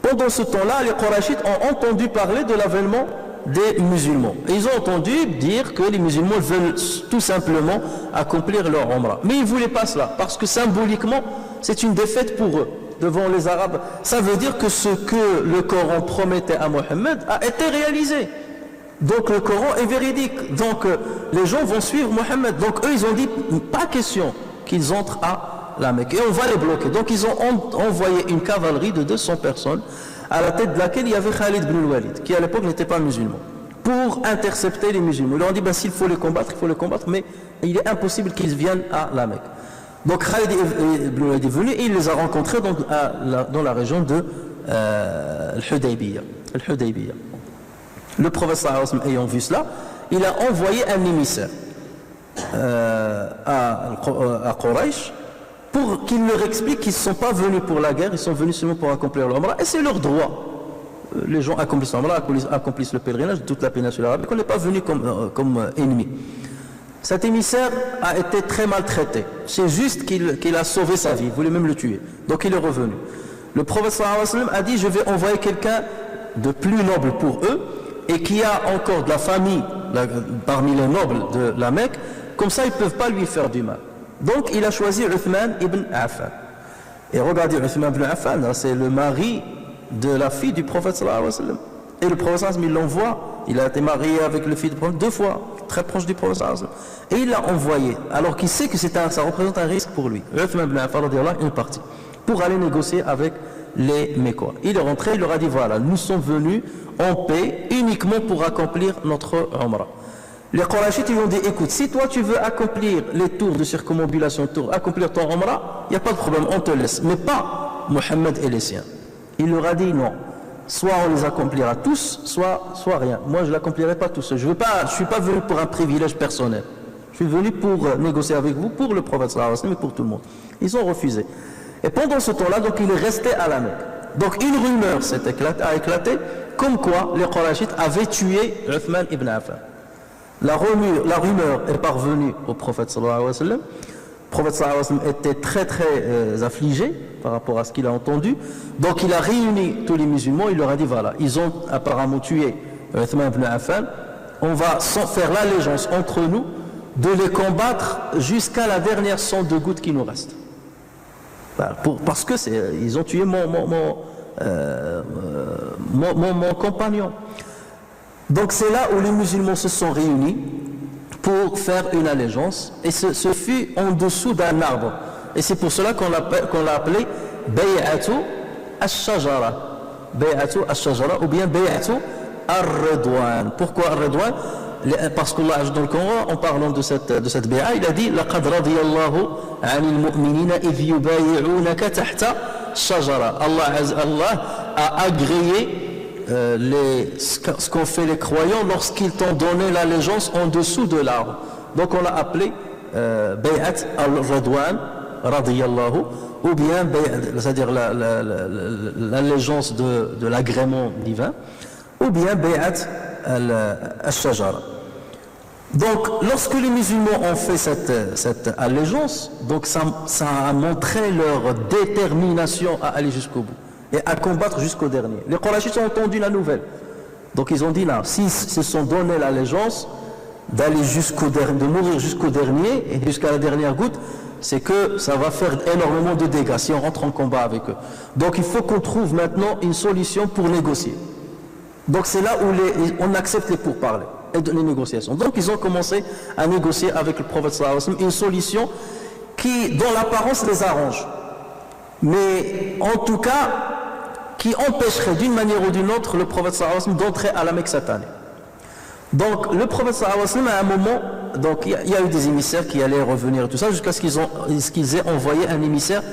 Pendant ce temps-là, les Qurayshites ont entendu parler de l'avènement des musulmans. Et ils ont entendu dire que les musulmans veulent tout simplement accomplir leur Umrah. Mais ils ne voulaient pas cela, parce que symboliquement, c'est une défaite pour eux, devant les Arabes. Ça veut dire que ce que le Coran promettait à Mohammed a été réalisé. Donc le Coran est véridique. Donc les gens vont suivre Mohammed. Donc eux, ils ont dit, pas question qu'ils entrent à la Mecque. Et on va les bloquer. Donc ils ont envoyé une cavalerie de 200 personnes, à la tête de laquelle il y avait Khalid ibn al-Walid, qui à l'époque n'était pas musulman, pour intercepter les musulmans. Ils leur ont dit, s'il faut les combattre, il faut les combattre, mais il est impossible qu'ils viennent à la Mecque. Donc Khalid ibn al-Walid est venu et il les a rencontrés dans la région de Al-Hudaybiyah. Le prophète sallallahu alayhi wa sallam ayant vu cela, il a envoyé un émissaire à Quraysh, pour qu'ils leur expliquent qu'ils ne sont pas venus pour la guerre, ils sont venus seulement pour accomplir leur Umrah, et c'est leur droit. Les gens accomplissent l'Umrah, accomplissent le pèlerinage de toute la péninsule arabique, on n'est pas venus comme ennemis. Cet émissaire a été très maltraité, c'est juste qu'il a sauvé sa vie, il voulait même le tuer, donc il est revenu. Le prophète sallallahu alayhi wa sallam a dit, je vais envoyer quelqu'un de plus noble pour eux, et qui a encore de la famille parmi les nobles de la Mecque, comme ça ils ne peuvent pas lui faire du mal. Donc il a choisi Uthman ibn Affan. Et regardez, Uthman ibn Affan, c'est le mari de la fille du prophète sallallahu alayhi wa sallam. Et le prophète sallallahu alayhi wa sallam, il l'envoie. Il a été marié avec le fils du prophète 2 fois, très proche du prophète sallallahu alayhi wa sallam. Et il l'a envoyé, alors qu'il sait que ça représente un risque pour lui. Uthman ibn Affan, il est parti pour aller négocier avec les Mécois. Il est rentré, il leur a dit, voilà, nous sommes venus en paix uniquement pour accomplir notre Umrah. Les Qurayshites ils ont dit, écoute, si toi tu veux accomplir les tours de circumambulation, accomplir ton Umrah, il n'y a pas de problème, on te laisse, mais pas Mohammed et les siens. Il leur a dit non, soit on les accomplira tous, soit rien. Moi je ne l'accomplirai pas tous. Je ne suis pas venu pour un privilège personnel. Je suis venu pour négocier avec vous, pour le prophète sallallahu alayhi wa sallam et pour tout le monde. Ils ont refusé. Et pendant ce temps-là, donc il est resté à la Mecque. Donc une rumeur a éclaté, comme quoi les Qurayshites avaient tué Uthman ibn Affan. La rumeur est parvenue au prophète sallallahu alayhi wa sallam. Le prophète sallallahu alayhi wa sallam était très affligé par rapport à ce qu'il a entendu. Donc il a réuni tous les musulmans, il leur a dit voilà, ils ont apparemment tué Uthman ibn Affan. On va faire l'allégeance entre nous de les combattre jusqu'à la dernière sonde de goutte qui nous reste. Parce que ils ont tué mon compagnon. Donc c'est là où les musulmans se sont réunis pour faire une allégeance, et ce fut en dessous d'un arbre, et c'est pour cela qu'on l'a appelé Bay'atu al-Shajara, Bay'atu al-Shajara, ou bien Bay'atu al-Ridwan. Pourquoi al-Ridwan? parce qu'Allah dans le Coran, en parlant de cette béa, il a dit لَقَدْ رَضِيَ اللَّهُ عَنِ الْمُؤْمِنِينَ إِذْ يُبَايِعُونَكَ تَحْتَ الشَّجَرَةِ. Allah a agréé ce qu'ont fait les croyants lorsqu'ils t'ont donné l'allégeance en dessous de l'arbre. Donc on l'a appelé Bay'at al-Radwan radiyallahu, ou bien c'est-à-dire l'allégeance de l'agrément divin, ou bien Bay'at al-Shajara. Donc lorsque les musulmans ont fait cette allégeance, donc ça a montré leur détermination à aller jusqu'au bout et à combattre jusqu'au dernier. Les Qurayshites ont entendu la nouvelle, donc ils ont dit là, s'ils se sont donné l'allégeance d'aller jusqu'au dernier, de mourir jusqu'au dernier et jusqu'à la dernière goutte, c'est que ça va faire énormément de dégâts si on rentre en combat avec eux. Donc il faut qu'on trouve maintenant une solution pour négocier. Donc c'est là où on accepte les pourparlers et les négociations. Donc ils ont commencé à négocier avec le prophète sallallahu alayhi wa sallam une solution qui, dans l'apparence, les arrange, mais en tout cas qui empêcherait d'une manière ou d'une autre le prophète sallallahu alayhi wa sallam d'entrer à la Mecque cette année. Donc le prophète sallallahu alayhi wa sallam, à un moment, donc il y a eu des émissaires qui allaient revenir et tout ça, jusqu'à ce qu'ils aient envoyé un émissaire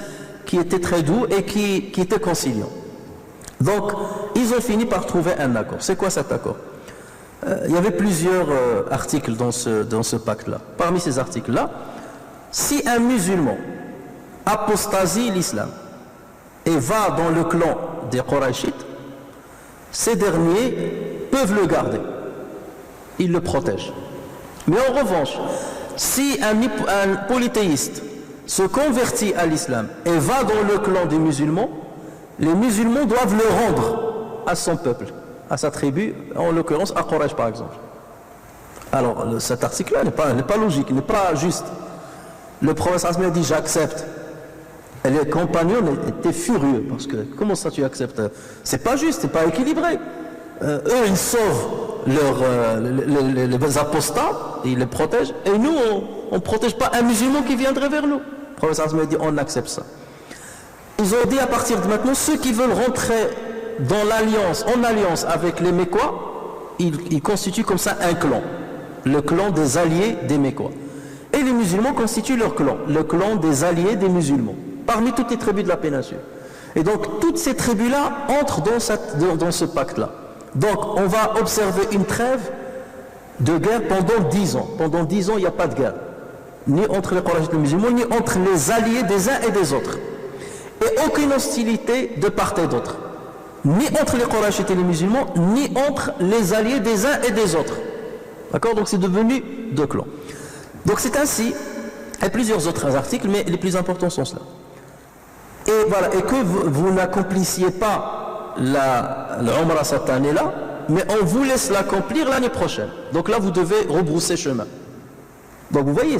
qui était très doux et qui était conciliant. Donc ils ont fini par trouver un accord. C'est quoi cet accord? Il y avait plusieurs articles dans ce pacte-là. Parmi ces articles-là, si un musulman apostasie l'islam et va dans le clan des Qurayshites, ces derniers peuvent le garder. Ils le protègent. Mais en revanche, si un polythéiste se convertit à l'islam et va dans le clan des musulmans, les musulmans doivent le rendre à son peuple, à sa tribu, en l'occurrence à Quraysh par exemple. Alors cet article-là n'est pas logique, n'est pas juste. Le prophète a dit j'accepte. Et les compagnons étaient furieux parce que comment ça tu acceptes? C'est pas juste, c'est pas équilibré. Eux ils sauvent les apostats, ils les protègent, et nous on ne protège pas un musulman qui viendrait vers nous. Le prophète a dit on accepte ça. Ils ont dit à partir de maintenant, ceux qui veulent rentrer dans en alliance avec les Mécois, ils constituent comme ça un clan, le clan des alliés des Mécois. Et les musulmans constituent leur clan, le clan des alliés des musulmans, parmi toutes les tribus de la péninsule. Et donc toutes ces tribus-là entrent dans ce pacte-là. Donc on va observer une trêve de guerre pendant 10 ans. Pendant 10 ans, il n'y a pas de guerre, ni entre les Qurayshites et les musulmans, ni entre les alliés des uns et des autres. Et aucune hostilité de part et d'autre, ni entre les Qurayshites et les musulmans, ni entre les alliés des uns et des autres. D'accord? Donc c'est devenu deux clans. Donc c'est ainsi, et plusieurs autres articles, mais les plus importants sont cela. Et voilà, et que vous n'accomplissiez pas l'Umrah cette année-là, mais on vous laisse l'accomplir l'année prochaine. Donc là, vous devez rebrousser chemin. Donc vous voyez,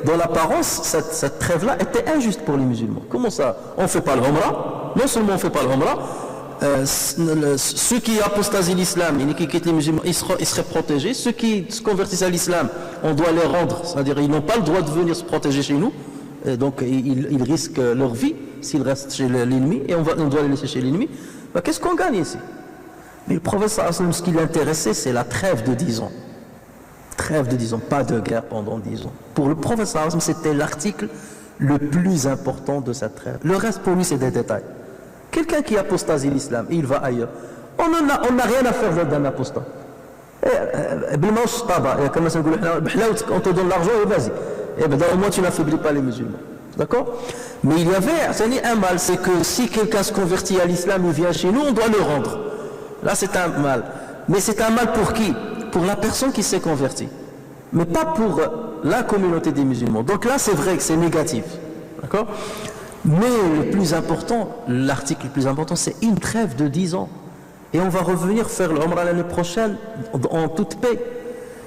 dans l'apparence, cette trêve-là était injuste pour les musulmans. Comment ça? On ne fait pas l'Umrah. Non seulement on ne fait pas l'Umrah, ceux qui apostasient l'islam et qui quittent les musulmans, ils seraient protégés. Ceux qui se convertissent à l'islam, on doit les rendre, c'est-à-dire ils n'ont pas le droit de venir se protéger chez nous, et donc ils risquent leur vie s'ils restent chez l'ennemi, et on doit les laisser chez l'ennemi. Ben, qu'est-ce qu'on gagne ici? Mais le prophète sallallahu alayhi wa sallam, ce qui l'intéressait, c'est la trêve de 10 ans. Trêve de 10 ans, pas de guerre pendant 10 ans. Pour le prophète sallallahu alayhi wa sallam, c'était l'article le plus important de cette trêve. Le reste pour lui, c'est des détails. Quelqu'un qui apostasie l'islam, il va ailleurs. On n'a rien à faire d'un apostat. On te donne l'argent et vas-y. Et bien, au moins, tu n'affaiblis pas les musulmans. D'accord? Mais il y avait un mal, c'est que si quelqu'un se convertit à l'islam, il vient chez nous, on doit le rendre. Là, c'est un mal. Mais c'est un mal pour qui? Pour la personne qui s'est convertie. Mais pas pour la communauté des musulmans. Donc là, c'est vrai que c'est négatif. D'accord? Mais le plus important, l'article le plus important, c'est une trêve de 10 ans. Et on va revenir faire l'Umrah l'année prochaine en toute paix.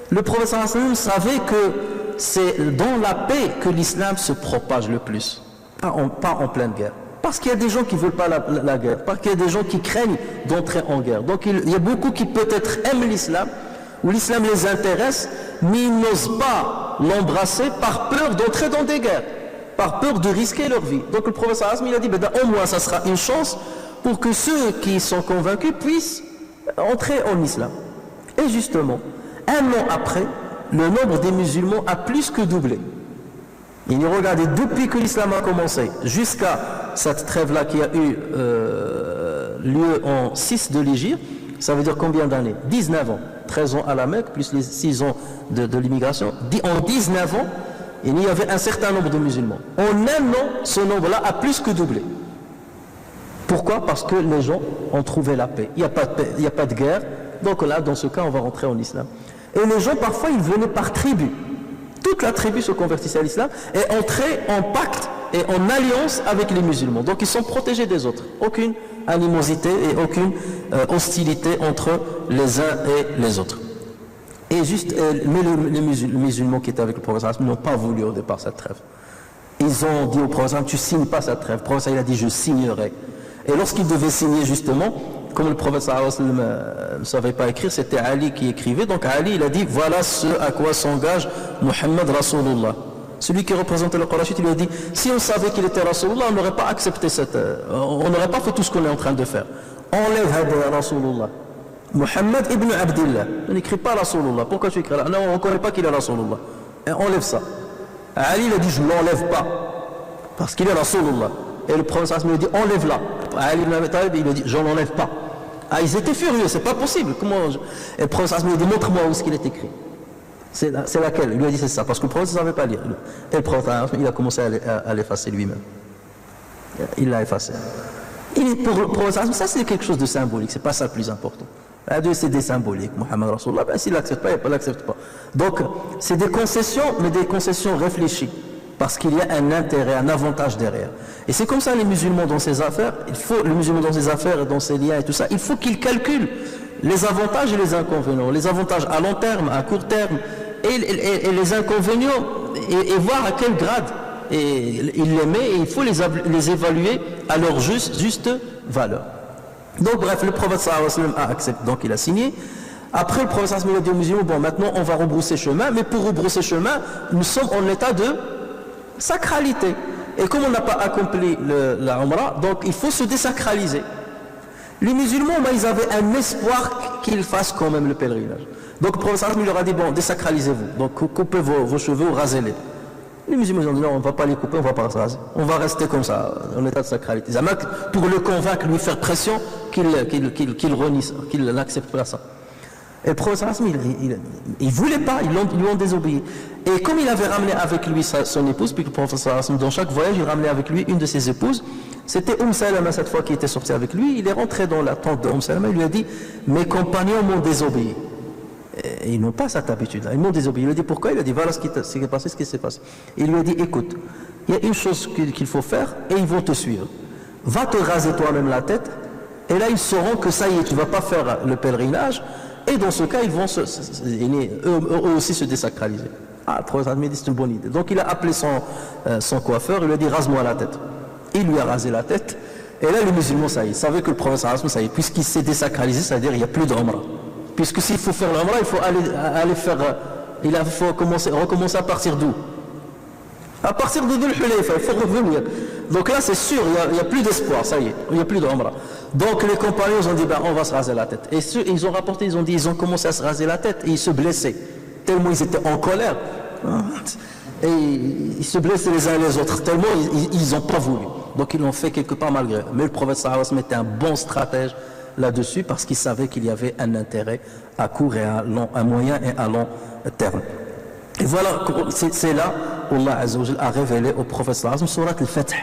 Le prophète sallallahu alayhi wa sallam savait que c'est dans la paix que l'islam se propage le plus. Pas en pleine guerre. Parce qu'il y a des gens qui ne veulent pas la guerre. Parce qu'il y a des gens qui craignent d'entrer en guerre. Donc il y a beaucoup qui peut-être aiment l'islam, ou l'islam les intéresse, mais ils n'osent pas l'embrasser par peur d'entrer dans des guerres, par peur de risquer leur vie. Donc le prophète sallallahu alayhi wa sallam, il a dit, au moins ça sera une chance pour que ceux qui sont convaincus puissent entrer en islam. Et justement, un an après, le nombre des musulmans a plus que doublé. Et regardez, depuis que l'islam a commencé, jusqu'à cette trêve-là qui a eu lieu en 6 de l'Hégire, ça veut dire combien d'années? 19 ans. 13 ans à la Mecque, plus les 6 ans de l'immigration. En 19 ans, il y avait un certain nombre de musulmans. En un an, ce nombre-là a plus que doublé. Pourquoi? Parce que les gens ont trouvé la paix. Il n'y a pas de paix, il n'y a pas de guerre. Donc là, dans ce cas, on va rentrer en islam. Et les gens, parfois, ils venaient par tribu. Toute la tribu se convertissait à l'islam et entrait en pacte et en alliance avec les musulmans. Donc ils sont protégés des autres. Aucune animosité et aucune hostilité entre les uns et les autres. Et juste, mais les musulmans qui étaient avec le prophète n'ont pas voulu au départ cette trêve. Ils ont dit au prophète, tu signes pas cette trêve. Le prophète il a dit, je signerai. Et lorsqu'il devait signer justement, comme le prophète ne savait pas écrire, c'était Ali qui écrivait. Donc Ali, il a dit, voilà ce à quoi s'engage Muhammad Rasulullah. Celui qui représentait le Quraysh, il lui a dit, si on savait qu'il était Rasulullah, on n'aurait pas accepté on n'aurait pas fait tout ce qu'on est en train de faire. Enlève Hada Rasulullah. Muhammad ibn Abdillah. On n'écrit pas Rasulullah. Pourquoi tu écris là? Non, on ne reconnaît pas qu'il est Rasulullah. Et enlève ça. Ali, il a dit, je ne l'enlève pas. Parce qu'il est Rasulullah. Et le prophète lui a dit, enlève-la. Ali ibn Abi Talib, il a dit, je ne l'enlève pas. Ah, ils étaient furieux, c'est pas possible. Et le prophète lui a dit, montre-moi où est-ce qu'il est écrit. C'est laquelle? Il lui a dit, c'est ça. Parce que le prophète ne savait pas lire. Et le prophète, il a commencé à l'effacer lui-même. Il l'a effacé. Pour le prophète, ça c'est quelque chose de symbolique, c'est pas ça le plus important. C'est des symboliques. Muhammad Rasulullah, ben, s'il l'accepte pas, il ne l'accepte pas. Donc, c'est des concessions, mais des concessions réfléchies. Parce qu'il y a un intérêt, un avantage derrière. Et c'est comme ça les musulmans dans ces affaires, les musulmans dans ces affaires et dans ces liens et tout ça, il faut qu'ils calculent les avantages et les inconvénients. Les avantages à long terme, à court terme, et les inconvénients, et voir à quel grade il les met, et il faut les évaluer à leur juste valeur. Donc bref, le prophète sallallahu alayhi wa sallam a accepté, donc il a signé. Après le prophète sallallahu alayhi wa sallam a dit aux musulmans, bon maintenant on va rebrousser chemin, mais pour rebrousser chemin, nous sommes en état de sacralité. Et comme on n'a pas accompli la Umrah, donc il faut se désacraliser. Les musulmans, ils avaient un espoir qu'ils fassent quand même le pèlerinage. Donc le prophète sallallahu alayhi wa sallam leur a dit, bon, désacralisez-vous. Donc coupez vos cheveux ou rasez-les. Les musulmans ont dit, non, on ne va pas les couper, on ne va pas se raser. On va rester comme ça, en état de sacralité. Pour le convaincre, lui faire pression qu'il renie, qu'il n'accepte pas ça. Et le prophète il ne voulait pas, ils lui ont désobéi. Et comme il avait ramené avec lui son épouse, puis le prophète dans chaque voyage, il ramenait avec lui une de ses épouses, c'était Salama cette fois qui était sortie avec lui, il est rentré dans la tente de Salama, il lui a dit, mes compagnons m'ont désobéi. Et ils n'ont pas cette habitude-là, ils m'ont désobéi. Il lui a dit pourquoi? Il a dit voilà ce qui s'est passé, ce qui s'est passé. Et il lui a dit écoute, il y a une chose qu'il faut faire et ils vont te suivre. Va te raser toi-même la tête et là ils sauront que ça y est, tu ne vas pas faire le pèlerinage et dans ce cas ils vont eux aussi se désacraliser. Ah, le prophète dit c'est une bonne idée. Donc il a appelé son coiffeur, il lui a dit rase-moi la tête. Il lui a rasé la tête et là les musulmans ça y est, ils savaient que le prophète ça y est, puisqu'il s'est désacralisé, c'est-à-dire il n'y a plus d'Umrah. Puisque s'il faut faire l'Umrah, il faut aller faire. Il faut recommencer à partir d'où? À partir de Dhul Hulayfa, il faut revenir. Donc là, c'est sûr, il n'y a plus d'espoir, ça y est, il n'y a plus d'Umrah. Donc les compagnons ont dit, ben, on va se raser la tête. Et ils ont rapporté, ils ont dit, ils ont commencé à se raser la tête et ils se blessaient. Tellement ils étaient en colère. Et ils se blessaient les uns les autres, tellement ils n'ont pas voulu. Donc ils l'ont fait quelque part malgré eux. Mais le prophète sallallahu alayhi wa sallam était un bon stratège là-dessus parce qu'il savait qu'il y avait un intérêt à court et à moyen et à long terme. Et voilà, c'est là où Allah Azza wa Jal a révélé au prophète sallallahu alayhi wa sallam surat al-Fath.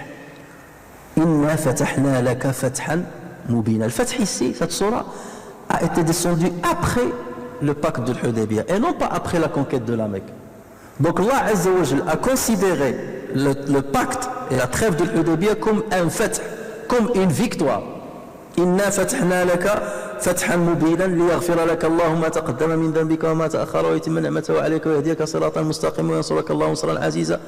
Inna fatahna laka fathan mubina. Le Fath ici, cette surah, a été descendue après le pacte de l'Hudaybiyah et non pas après la conquête de la Mecque. Donc Allah Azza wa Jal a considéré le pacte et la trêve de l'Hudaybiyah comme un fath, comme une victoire. إنا فتحنا لك فتحا مبينا ليغفر لك الله ما تقدم من ذنبك وما تأخر ويتم نعمته عليك ويهديك صراطا مستقيما وينصرك الله نصرا عزيزا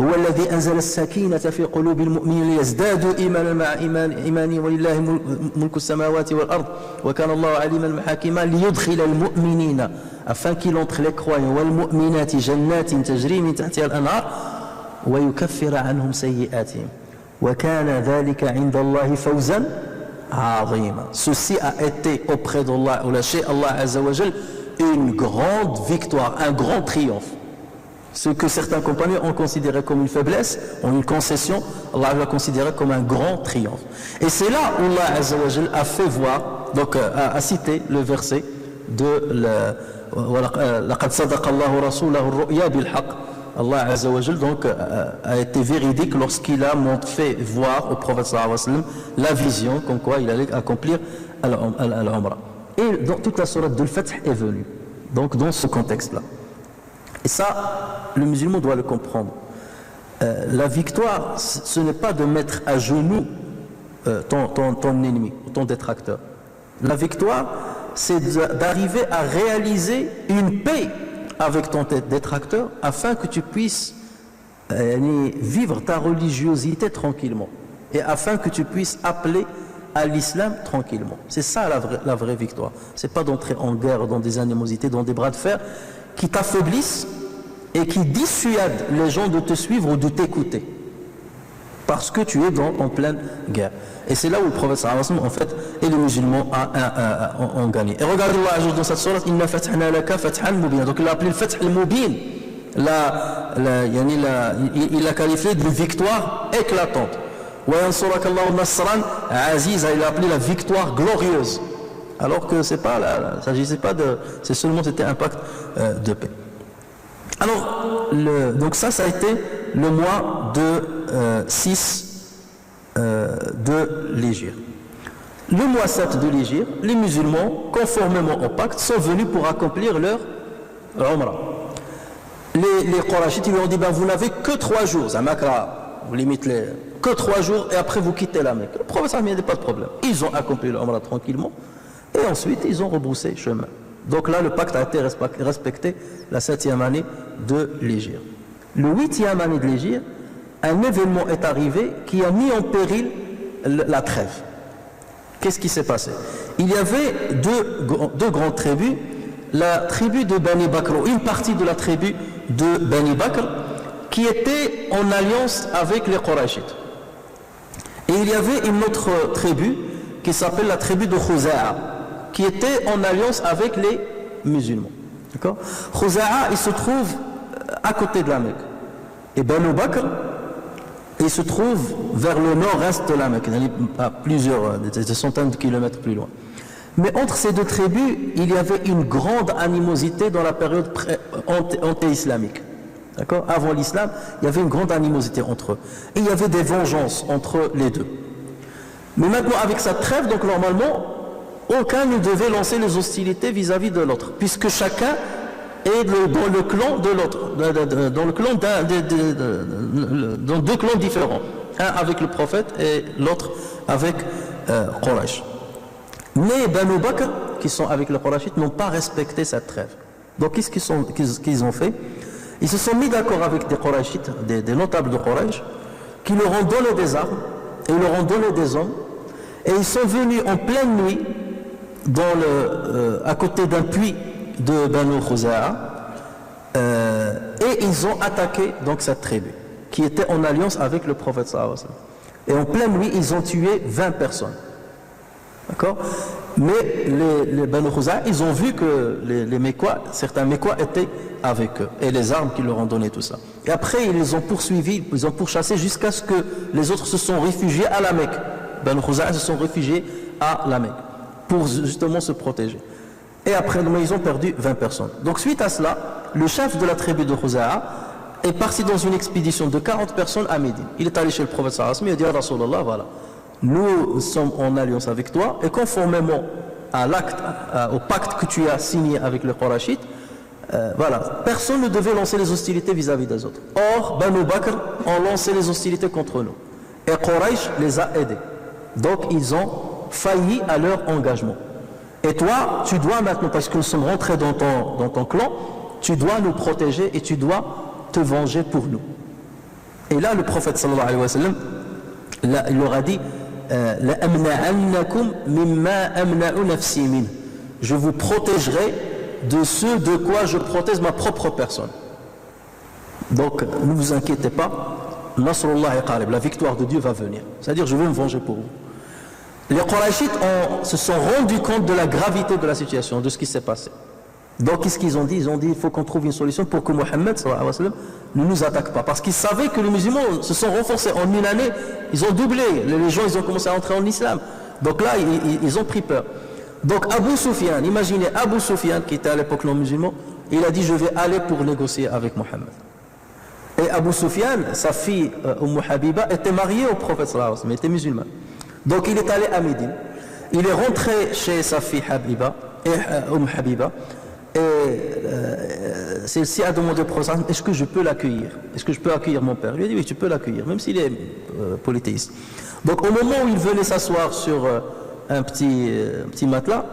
هو الذي أنزل السكينة في قلوب المؤمنين ليزدادوا إيمانا مع إيمانهم ولله ملك السماوات والأرض وكان الله عليما حكيما ليدخل المؤمنين afin qu'il entre les croyants والمؤمنات جنات تجري من تحتها الأنهار ويكفر عنهم سيئاتهم وكان ذلك عند الله فوزا عظيما. Ceci a été auprès d'Allah ou chez Allah Azza wa Jal une grande victoire, un grand triomphe. Ce que certains compagnons ont considéré comme une faiblesse, ou une concession, Allah l'a considéré comme un grand triomphe. Et c'est là où Allah Azza wa Jal a fait voir, donc a cité le verset de لَقَدْ صَدَقَ اللَّهُ رَسُولَهُ الرُّؤْيَا بِالْحَقِّ. Allah Azza wa Jal donc a été véridique lorsqu'il a fait voir au prophète sallallahu alayhi wa sallam la vision comme quoi il allait accomplir al-Umrah. Et donc toute la sourate de Al-Fath est venue, donc dans ce contexte-là. Et ça, le musulman doit le comprendre. La victoire, ce n'est pas de mettre à genoux ton ennemi, ton détracteur. La victoire, c'est d'arriver à réaliser une paix avec ton détracteur afin que tu puisses vivre ta religiosité tranquillement et afin que tu puisses appeler à l'islam tranquillement. C'est ça la vraie victoire. C'est pas d'entrer en guerre, dans des animosités, dans des bras de fer qui t'affaiblissent et qui dissuadent les gens de te suivre ou de t'écouter parce que tu es en pleine guerre. Et c'est là où le prophète sallallahu alayhi wa sallam, en fait, et les musulmans ont gagné. Et regardez Allah dans cette sourate, Inna fathna laka fathan mubina. Donc il a appelé le fath al-mubin. Il a qualifié de victoire éclatante. Wa yansuraka Allahu nasran aziza. Il a appelé la victoire glorieuse. Alors que c'est pas il s'agissait pas de, c'est seulement c'était un pacte de paix. Alors, donc ça a été le mois de 6 de l'Hégire. Le mois 7 de l'Hégire, les musulmans, conformément au pacte, sont venus pour accomplir leur Umrah. Les Qurayshites lui ont dit, vous n'avez que 3 jours, vous limitez que 3 jours et après vous quittez la Mecque. Le prophète il n'y a pas de problème. Ils ont accompli leur Umrah tranquillement et ensuite ils ont rebroussé chemin. Donc là, le pacte a été respecté la 7e année de l'Hégire. Le 8e année de l'Hégire, un événement est arrivé qui a mis en péril la trêve. Qu'est-ce qui s'est passé? Il y avait deux grandes tribus, la tribu de Bani Bakr, une partie de la tribu de Bani Bakr, qui était en alliance avec les Qurayshites. Et il y avait une autre tribu qui s'appelle la tribu de Khuza'a, qui était en alliance avec les musulmans. D'accord? Khuza'a, il se trouve à côté de la Mecque. Et Bani Bakr, il se trouve vers le nord-est de la Mecque, à des centaines de kilomètres plus loin. Mais entre ces deux tribus, il y avait une grande animosité dans la période anté-islamique. D'accord? Avant l'islam, il y avait une grande animosité entre eux. Et il y avait des vengeances entre les deux. Mais maintenant, avec cette trêve, donc normalement, aucun ne devait lancer les hostilités vis-à-vis de l'autre, puisque chacun est dans le clan de l'autre, dans deux clans différents, un avec le prophète et l'autre avec Quraysh. Mais Banu Bakr, qui sont avec les Qurayshites, n'ont pas respecté cette trêve. Donc qu'est-ce qu'ils ont fait? Ils se sont mis d'accord avec des Qurayshites, des notables de Quraysh, qui leur ont donné des armes et leur ont donné des hommes, et ils sont venus en pleine nuit à côté d'un puits de Banu Khuza'a, et ils ont attaqué donc cette tribu qui était en alliance avec le prophète sallallahu alayhi wa sallam. Et en pleine nuit, ils ont tué 20 personnes. D'accord? Mais les Banu Khuza'a, ils ont vu que les Mécois, certains Mécois étaient avec eux, et les armes qu'ils leur ont donné, tout ça. Et après, ils les ont poursuivis, ils ont pourchassés jusqu'à ce que les autres se sont réfugiés à la Mecque. Banu Khuza'a se sont réfugiés à la Mecque pour justement se protéger. Et après, ils ont perdu 20 personnes. Donc suite à cela, le chef de la tribu de Khuza'a est parti dans une expédition de 40 personnes à Médine. Il est allé chez le prophète sallallahu alayhi wa sallam, il a dit, Rasulallah, voilà, nous sommes en alliance avec toi, et conformément à au pacte que tu as signé avec les Qurayshites, voilà, personne ne devait lancer les hostilités vis-à-vis des autres. Or, Banu Bakr ont lancé les hostilités contre nous. Et Quraysh les a aidés. Donc ils ont failli à leur engagement. Et toi, tu dois maintenant, parce que nous sommes rentrés dans ton clan, tu dois nous protéger et tu dois te venger pour nous. Et là, le prophète sallallahu alayhi wa sallam, là, il leur a dit, je vous protégerai de ce de quoi je protège ma propre personne. Donc, ne vous inquiétez pas, Nasrullah qarib, la victoire de Dieu va venir. C'est-à-dire, je vais me venger pour vous. Les Qurayshites se sont rendus compte de la gravité de la situation, de ce qui s'est passé. Donc qu'est-ce qu'ils ont dit? Ils ont dit il faut qu'on trouve une solution pour que Mohammed sallallahu alayhi wa sallam ne nous attaque pas. Parce qu'ils savaient que les musulmans se sont renforcés. En une année, ils ont doublé. Les gens, ils ont commencé à entrer en islam. Donc là, ils ont pris peur. Donc Abu Sufyan, imaginez Abu Sufyan qui était à l'époque non musulman, il a dit je vais aller pour négocier avec Mohammed. Et Abu Sufyan, sa fille Habiba, était mariée au prophète sallallahu alayhi wa sallam, était musulmane. Donc il est allé à Médine. Il est rentré chez sa fille Habiba, Habiba, et celle-ci a demandé au prophète, est-ce que je peux l'accueillir? Est-ce que je peux accueillir mon père? Il lui a dit oui, tu peux l'accueillir, même s'il est polythéiste. Donc au moment où il venait s'asseoir sur un petit matelas,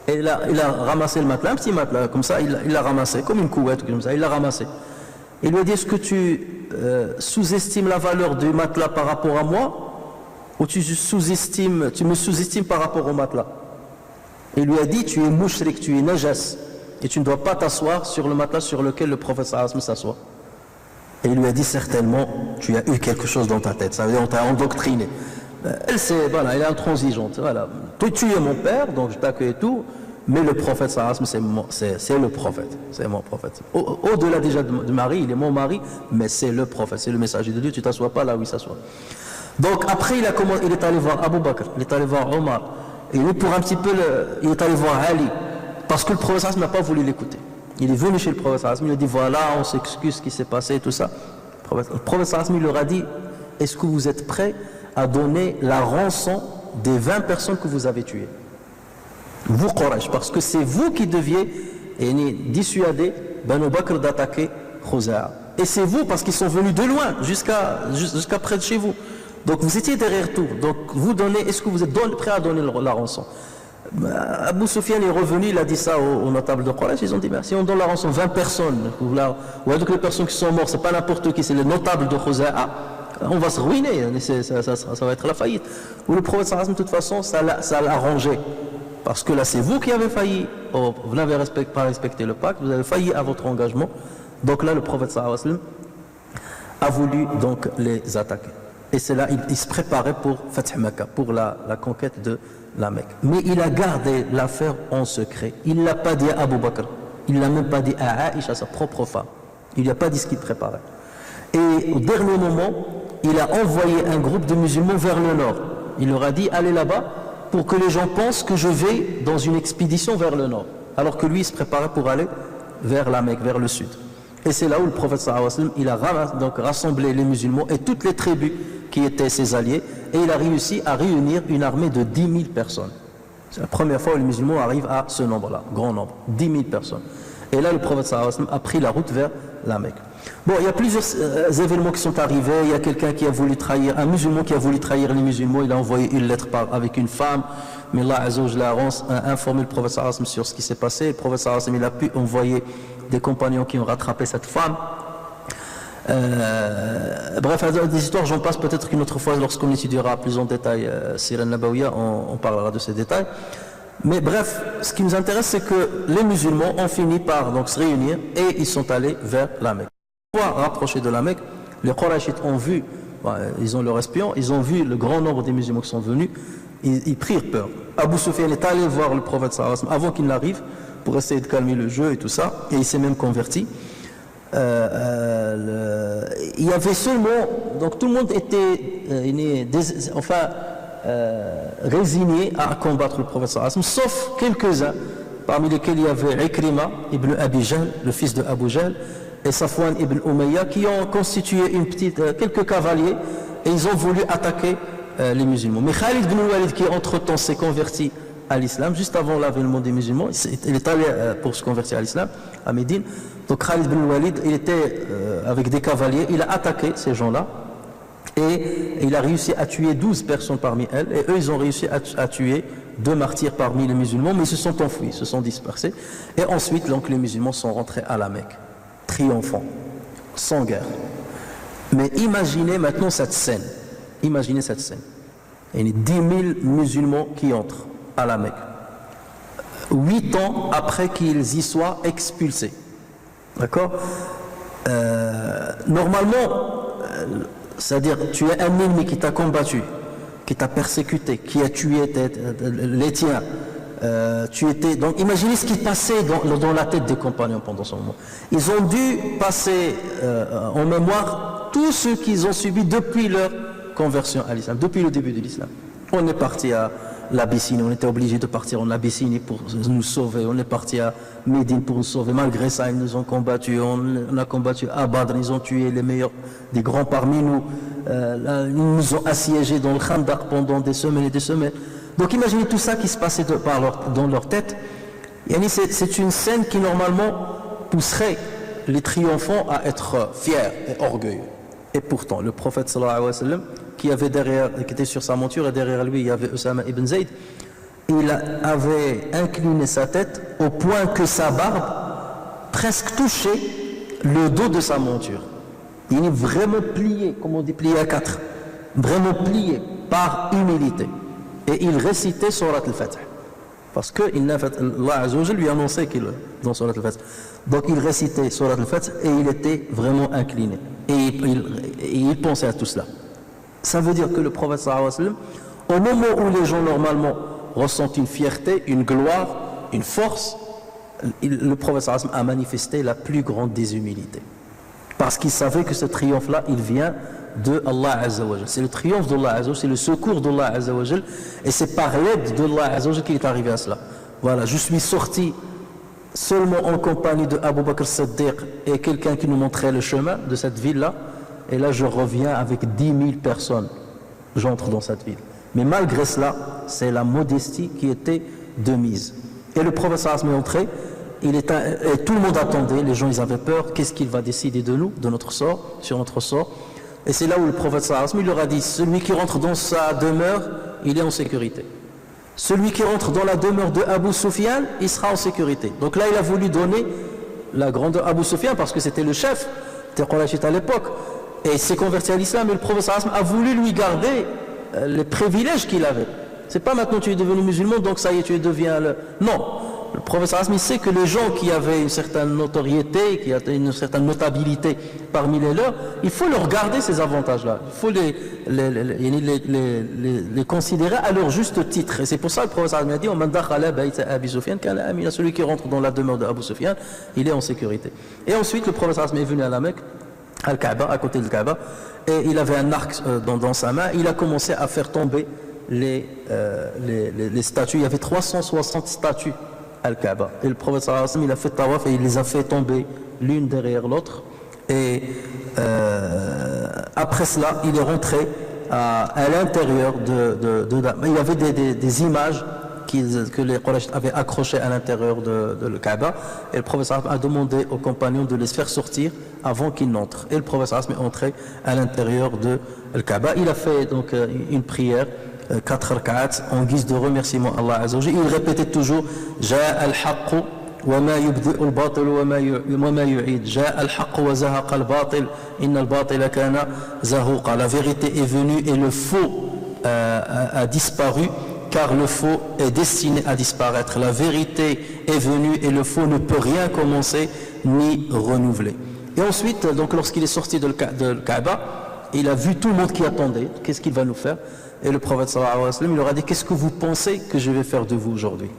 et il a ramassé le matelas, un petit matelas, comme ça, il l'a ramassé, comme une couette, comme ça, il l'a ramassé. Il lui a dit, est-ce que tu sous-estimes la valeur du matelas par rapport à moi, ou tu me sous-estimes par rapport au matelas? Il lui a dit, tu es mouchrik, tu es najas, et tu ne dois pas t'asseoir sur le matelas sur lequel le prophète sallallahu alayhi wa sallam s'assoit. Et il lui a dit, certainement, tu as eu quelque chose dans ta tête, ça veut dire on t'a endoctriné. Voilà, elle est intransigeante. Voilà. Tu es mon père, donc je t'accueille et tout, mais le prophète sallallahu alayhi wa sallam, c'est le prophète, c'est mon prophète. Au-delà déjà de Marie, il est mon mari, mais c'est le prophète, c'est le messager de Dieu, tu ne t'assois pas là où il s'assoit. Donc après, il est allé voir Abu Bakr, il est allé voir Omar, et lui pour un petit peu, il est allé voir Ali, parce que le prophète sallallahu alayhi wa sallam n'a pas voulu l'écouter. Il est venu chez le prophète sallallahu alayhi wa sallam, il a dit voilà, on s'excuse ce qui s'est passé et tout ça. Le prophète sallallahu alayhi wa sallam, il leur a dit, est-ce que vous êtes prêts à donner la rançon des 20 personnes que vous avez tuées? Vous, Quraysh, parce que c'est vous qui deviez dissuader Banu Bakr d'attaquer Khuza'a. Et c'est vous, parce qu'ils sont venus de loin, jusqu'à près de chez vous. Donc vous étiez derrière tout. Donc vous donnez, est-ce que vous êtes prêts à donner la rançon? Abu Sufyan est revenu, il a dit ça aux notables de Quraysh, ils ont dit, si on donne la rançon 20 personnes, ou donc les personnes qui sont mortes, c'est pas n'importe qui, c'est les notables de Khuza'a, on va se ruiner, ça va être la faillite. Ou le prophète sallallahu alayhi wa sallam, de toute façon, ça l'a arrangé. Parce que là, c'est vous qui avez failli, vous n'avez pas respecté le pacte, vous avez failli à votre engagement. Donc là, le prophète sallallahu alayhi wa sallam a voulu donc les attaquer. Et c'est là, il se préparait pour Fath Makkah, pour la conquête de la Mecque. Mais il a gardé l'affaire en secret. Il ne l'a pas dit à Abu Bakr, il ne l'a même pas dit à Aïcha, sa propre femme. Il ne lui a pas dit ce qu'il préparait. Et au dernier moment, il a envoyé un groupe de musulmans vers le nord. Il leur a dit, allez là-bas, pour que les gens pensent que je vais dans une expédition vers le nord. Alors que lui, il se préparait pour aller vers la Mecque, vers le sud. Et c'est là où le prophète sallallahu alayhi wa sallam, il a donc rassemblé les musulmans et toutes les tribus qui étaient ses alliés, et il a réussi à réunir une armée de 10 000 personnes. C'est la première fois où les musulmans arrivent à ce nombre-là, grand nombre, 10 000 personnes. Et là, le prophète sallallahu alayhi wa sallam a pris la route vers la Mecque. Bon, il y a plusieurs événements qui sont arrivés. Il y a quelqu'un qui a voulu trahir, un musulman qui a voulu trahir les musulmans. Il a envoyé une lettre avec une femme. Mais Allah Azza wa Jalla a informé le prophète sallallahu alayhi wa sallam sur ce qui s'est passé. Le prophète sallallahu alayhi wa sallam, il a pu envoyer des compagnons qui ont rattrapé cette femme. Bref, des histoires, j'en passe peut-être qu'une autre fois, lorsqu'on étudiera plus en détail Sira Nabawiya, on parlera de ces détails. Mais bref, ce qui nous intéresse, c'est que les musulmans ont fini par donc, se réunir et ils sont allés vers la Mecque. Pour rapprocher de la Mecque, les Qurayshites ont vu, ils ont leur espion, ils ont vu le grand nombre des musulmans qui sont venus, ils prirent peur. Abu Sufyan est allé voir le prophète sallallahu alayhi wa sallam avant qu'il n'arrive pour essayer de calmer le jeu et tout ça, et il s'est même converti. Il y avait seulement, donc tout le monde était résigné à combattre le prophète sallallahu alayhi wa sallam, sauf quelques-uns, parmi lesquels il y avait Ikrima ibn Abi Jahl, le fils de Abu Jahl, et Safwan ibn Umayya, qui ont constitué quelques cavaliers, et ils ont voulu attaquer les musulmans. Mais Khalid ibn Walid, qui entre-temps s'est converti à l'islam, juste avant l'avènement des musulmans, il est allé pour se convertir à l'islam, à Médine. Donc Khalid ibn Walid, il était avec des cavaliers, il a attaqué ces gens-là, et il a réussi à tuer 12 personnes parmi elles, et eux ils ont réussi à tuer 2 martyrs parmi les musulmans, mais ils se sont enfuis, ils se sont dispersés, et ensuite donc, les musulmans sont rentrés à la Mecque, triomphants, sans guerre. Mais imaginez maintenant cette scène, il y a 10 000 musulmans qui entrent à la Mecque, 8 ans après qu'ils y soient expulsés. D'accord? Normalement, c'est-à-dire tu es un ennemi qui t'a combattu, qui t'a persécuté, qui a tué les tiens, tu étais... Donc imaginez ce qui passait dans la tête des compagnons pendant ce moment. Ils ont dû passer en mémoire tout ce qu'ils ont subi depuis leur conversion à l'islam, depuis le début de l'islam. On est parti à l'Abyssinie, on était obligé de partir en Abyssinie pour nous sauver. On est parti à Médine pour nous sauver. Malgré ça, ils nous ont combattus. On a combattu à Badr, ils ont tué les meilleurs, des grands parmi nous. Ils nous ont assiégés dans le Khandaq pendant des semaines et des semaines. Donc imaginez tout ça qui se passait dans leur tête. C'est une scène qui normalement pousserait les triomphants à être fiers et orgueilleux. Et pourtant, le prophète sallallahu alayhi wa sallam, qui était sur sa monture, et derrière lui il y avait Usama ibn Zayd, il avait incliné sa tête au point que sa barbe presque touchait le dos de sa monture. Il est vraiment plié, comme on dit, plié à quatre, vraiment plié par humilité. Et il récitait Surat al-Fatih. Parce que Allah Azza wa Jalla lui annonçait qu'il dans Surat al-Fatih. Donc il récitait Surat al-Fatih et il était vraiment incliné. Et il pensait à tout cela. Ça veut dire que le prophète sallallahu alayhi wa sallam, au moment où les gens normalement ressentent une fierté, une gloire, une force, le prophète sallallahu alayhi wa sallam a manifesté la plus grande des humilités. Parce qu'il savait que ce triomphe-là, il vient de Allah Azza wa Jal. C'est le triomphe d'Allah Azza wa Jal, c'est le secours d'Allah Azza wa Jal, et c'est par l'aide d'Allah Azza wa Jal qu'il est arrivé à cela. Voilà, je suis sorti seulement en compagnie de Abu Bakr Siddiq et quelqu'un qui nous montrait le chemin de cette ville-là, et là je reviens avec 10 000 personnes, j'entre dans cette ville. Mais malgré cela, c'est la modestie qui était de mise. Et le prophète sallallahu alayhi wa sallam est entré, et tout le monde attendait, les gens ils avaient peur, qu'est-ce qu'il va décider de nous, de notre sort, sur notre sort. Et c'est là où le prophète sallallahu alayhi wa sallam il leur a dit, celui qui rentre dans sa demeure, il est en sécurité. Celui qui rentre dans la demeure de Abu Sufyan, il sera en sécurité. Donc là il a voulu donner la grandeur à Abu Sufyan parce que c'était le chef des Quraysh à l'époque. Et il s'est converti à l'islam et le prophète sallallahu alayhi wa sallam a voulu lui garder les privilèges qu'il avait. C'est pas maintenant tu es devenu musulman donc ça y est tu deviens le... Non, le prophète sallallahu alayhi wa sallam sait que les gens qui avaient une certaine notoriété, qui avaient une certaine notabilité parmi les leurs, il faut leur garder ces avantages-là. Il faut les considérer à leur juste titre. Et c'est pour ça que le prophète sallallahu alayhi wa sallam a dit celui qui rentre dans la demeure d'Abu Sufyan, il est en sécurité. Et ensuite le prophète sallallahu alayhi wa sallam est venu à la Mecque, Al-Kaaba, à côté de Kaaba, et il avait un arc dans sa main. Il a commencé à faire tomber les statues. Il y avait 360 statues Al-Kaaba. Et le prophète sallallahu alayhi wa sallam, il a fait tawaf et il les a fait tomber l'une derrière l'autre. Et après cela, il est rentré à l'intérieur il y avait des images que les Quraysh avaient accrochées à l'intérieur de le Kaaba. Et le prophète sallallahu alayhi wa sallam a demandé aux compagnons de les faire sortir avant qu'ils n'entrent. Et le prophète sallallahu alayhi wa sallam est entré à l'intérieur de le Kaaba. Il a fait donc une prière, 4 rak'at, en guise de remerciement à Allah Azza wa Jalla. Il répétait toujours Ja'a al-haqq wa ma yubdi'u al-batil wa ma yu'id. Ja'a al-haqq wa zahaqa al-batil inna al-batila kana zahuqa. La vérité est venue et le faux a disparu, car le faux est destiné à disparaître. La vérité est venue et le faux ne peut rien commencer ni renouveler. Et ensuite, donc lorsqu'il est sorti de Kaaba, il a vu tout le monde qui attendait, qu'est-ce qu'il va nous faire? Et le prophète sallallahu alayhi wa sallam, il leur a dit, qu'est-ce que vous pensez que je vais faire de vous aujourd'hui?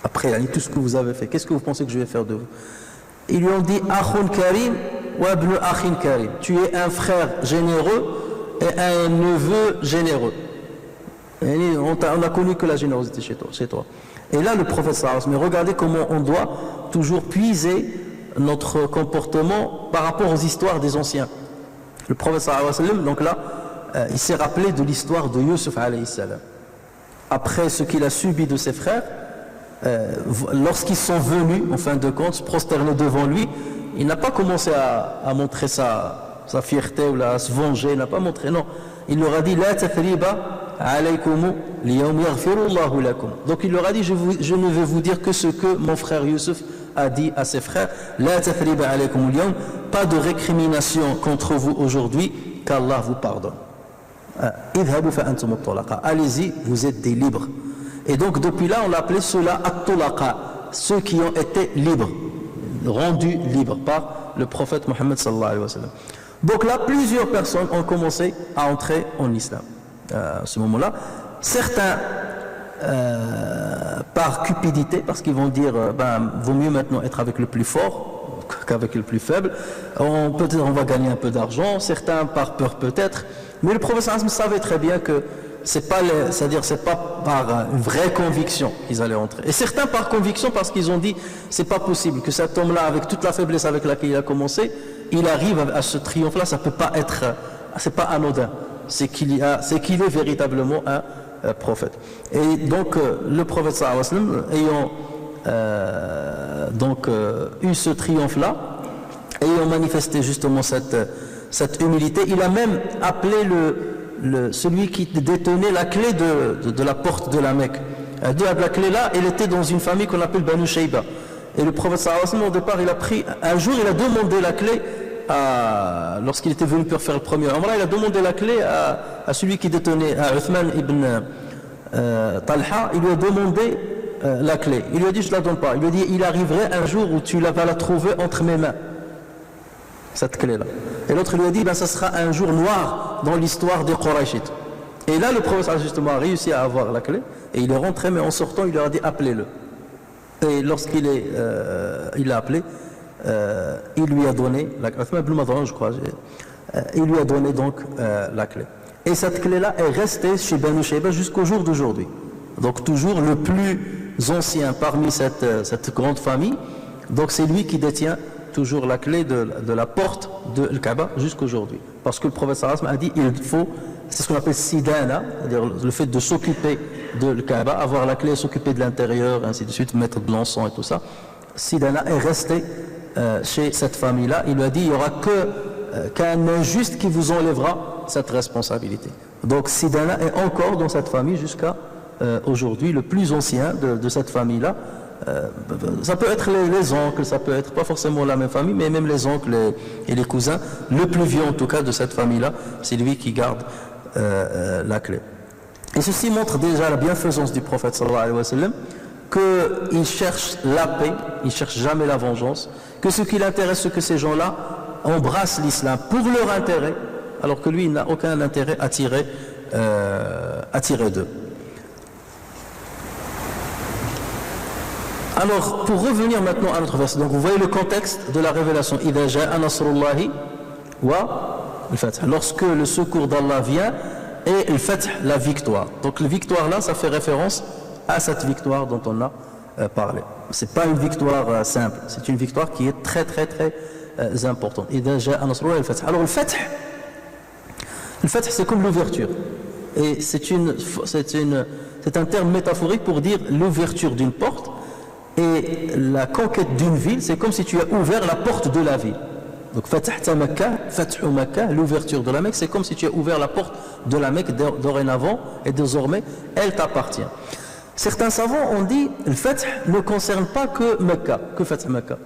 Après, il a dit tout ce que vous avez fait, qu'est-ce que vous pensez que je vais faire de vous? Ils lui ont dit, Akhun Karim wa ibn Akhin Karim. Tu es un frère généreux et un neveu généreux. Et on n'a connu que la générosité chez toi. Et là, le prophète sallallahu alayhi wa sallam, regardez comment on doit toujours puiser notre comportement par rapport aux histoires des anciens. Le prophète sallallahu alayhi wa sallam, donc là, il s'est rappelé de l'histoire de Yusuf alayhi salam. Après ce qu'il a subi de ses frères, lorsqu'ils sont venus, en fin de compte, se prosterner devant lui, il n'a pas commencé à montrer sa fierté ou à se venger, il n'a pas montré, non. Il leur a dit, La tathriba alaykum liyawm yaghfirullahu lakum. Donc il leur a dit, je ne vais vous dire que ce que mon frère Yusuf a dit à ses frères, La tathriba alaykum al-yawm, pas de récrimination contre vous aujourd'hui, qu'Allah vous pardonne. Allez-y, vous êtes des libres. Et donc depuis là on l'appelait cela at-tulaqa, ceux qui ont été libres, rendus libres par le prophète Mohammed sallallahu alayhi wa sallam. Donc là plusieurs personnes ont commencé à entrer en islam à ce moment-là. Certains par cupidité, parce qu'ils vont dire vaut mieux maintenant être avec le plus fort qu'avec le plus faible. Peut-être on va gagner un peu d'argent, certains par peur peut-être, mais le prophète savait très bien que c'est pas par une vraie conviction qu'ils allaient entrer. Et certains par conviction parce qu'ils ont dit c'est pas possible que cet homme-là, avec toute la faiblesse avec laquelle il a commencé, il arrive à ce triomphe-là, ça peut pas être, c'est pas anodin. C'est qu'il est véritablement un prophète. Et donc le prophète sallallahu alayhi wa sallam, ayant eu ce triomphe-là, ayant manifesté justement cette humilité, il a même appelé celui qui détenait la clé de la porte de la Mecque. La clé là, elle était dans une famille qu'on appelle Banu Shayba. Et le prophète sallallahu alayhi wa sallam, au départ, un jour, il a demandé la clé lorsqu'il était venu pour faire le premier Umrah, il a demandé la clé à celui qui détenait, à Uthman ibn Talha, il lui a demandé la clé. Il lui a dit, je ne la donne pas. Il lui a dit, il arriverait un jour où tu vas la trouver entre mes mains, cette clé-là. Et l'autre lui a dit, ça sera un jour noir dans l'histoire des Qurayshites. Et là, le prophète justement a réussi à avoir la clé, et il est rentré, mais en sortant, il leur a dit, appelez-le. Et lorsqu'il l'a appelé, il lui a donné la clé, je crois, il lui a donné donc la clé. Et cette clé-là est restée chez Banu Shayba jusqu'au jour d'aujourd'hui. Donc toujours le plus ancien parmi cette grande famille, donc c'est lui qui détient toujours la clé de la porte de Kaaba jusqu'aujourd'hui. Parce que le prophète sallallahu alayhi wa sallam a dit, il faut, c'est ce qu'on appelle sidana, c'est-à-dire le fait de s'occuper de Kaaba, avoir la clé, s'occuper de l'intérieur, ainsi de suite, mettre de l'encens et tout ça. Sidana est resté chez cette famille-là. Il lui a dit, il n'y aura qu'un injuste qui vous enlèvera cette responsabilité. Donc Sidana est encore dans cette famille jusqu'à aujourd'hui, le plus ancien de cette famille-là. Ça peut être les oncles, ça peut être pas forcément la même famille, mais même les oncles et les cousins. Le plus vieux en tout cas de cette famille-là, c'est lui qui garde la clé. Et ceci montre déjà la bienfaisance du prophète sallallahu alayhi wa sallam, qu'il cherche la paix, il cherche jamais la vengeance, que ce qui l'intéresse, c'est que ces gens-là embrassent l'islam pour leur intérêt, alors que lui, il n'a aucun intérêt à tirer d'eux. Alors, pour revenir maintenant à notre verset, donc vous voyez le contexte de la révélation. Idha ja'a nasrullahi wa al-fath. Lorsque le secours d'Allah vient et le fath, la victoire. Donc la victoire là, ça fait référence à cette victoire dont on a parlé. C'est pas une victoire simple, c'est une victoire qui est très très très importante. Idha ja'a nasrullahi wa al-fath. Alors le fath c'est comme l'ouverture. Et c'est un terme métaphorique pour dire l'ouverture d'une porte. Et la conquête d'une ville, c'est comme si tu as ouvert la porte de la ville. Donc, Fatahta Makkah, Fathu Makkah, l'ouverture de la Mecque, c'est comme si tu as ouvert la porte de la Mecque dorénavant et désormais, elle t'appartient. Certains savants ont dit, le Fath ne concerne pas que Makkah, que Fatah Makkah.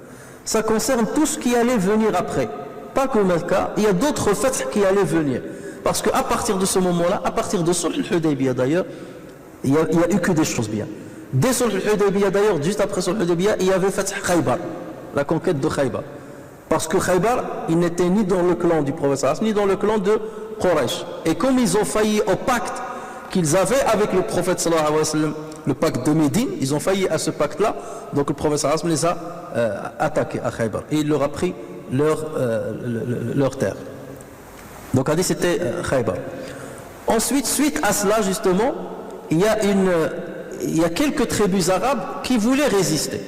Ça concerne tout ce qui allait venir après. Pas que Makkah, il y a d'autres Fath qui allaient venir. Parce qu'à partir de ce moment-là, à partir de Sulh al-Hudaybiyah d'ailleurs, il n'y a eu que des choses bien. Dès Sulh al-Hudaybiyah d'ailleurs, juste après Sulh al-Hudaybiyah, il y avait Fath Khaybar, la conquête de Khaybar. Parce que Khaybar, il n'était ni dans le clan du prophète ni dans le clan de Quraysh. Et comme ils ont failli au pacte qu'ils avaient avec le prophète sallallahu alayhi wa sallam, le pacte de Médine, ils ont failli à ce pacte-là, donc le prophète sallallahu alayhi wa sallam les a attaqués à Khaybar. Et il leur a pris leur terre. Donc on a dit c'était Khaybar. Ensuite, suite à cela justement, il y a quelques tribus arabes qui voulaient résister.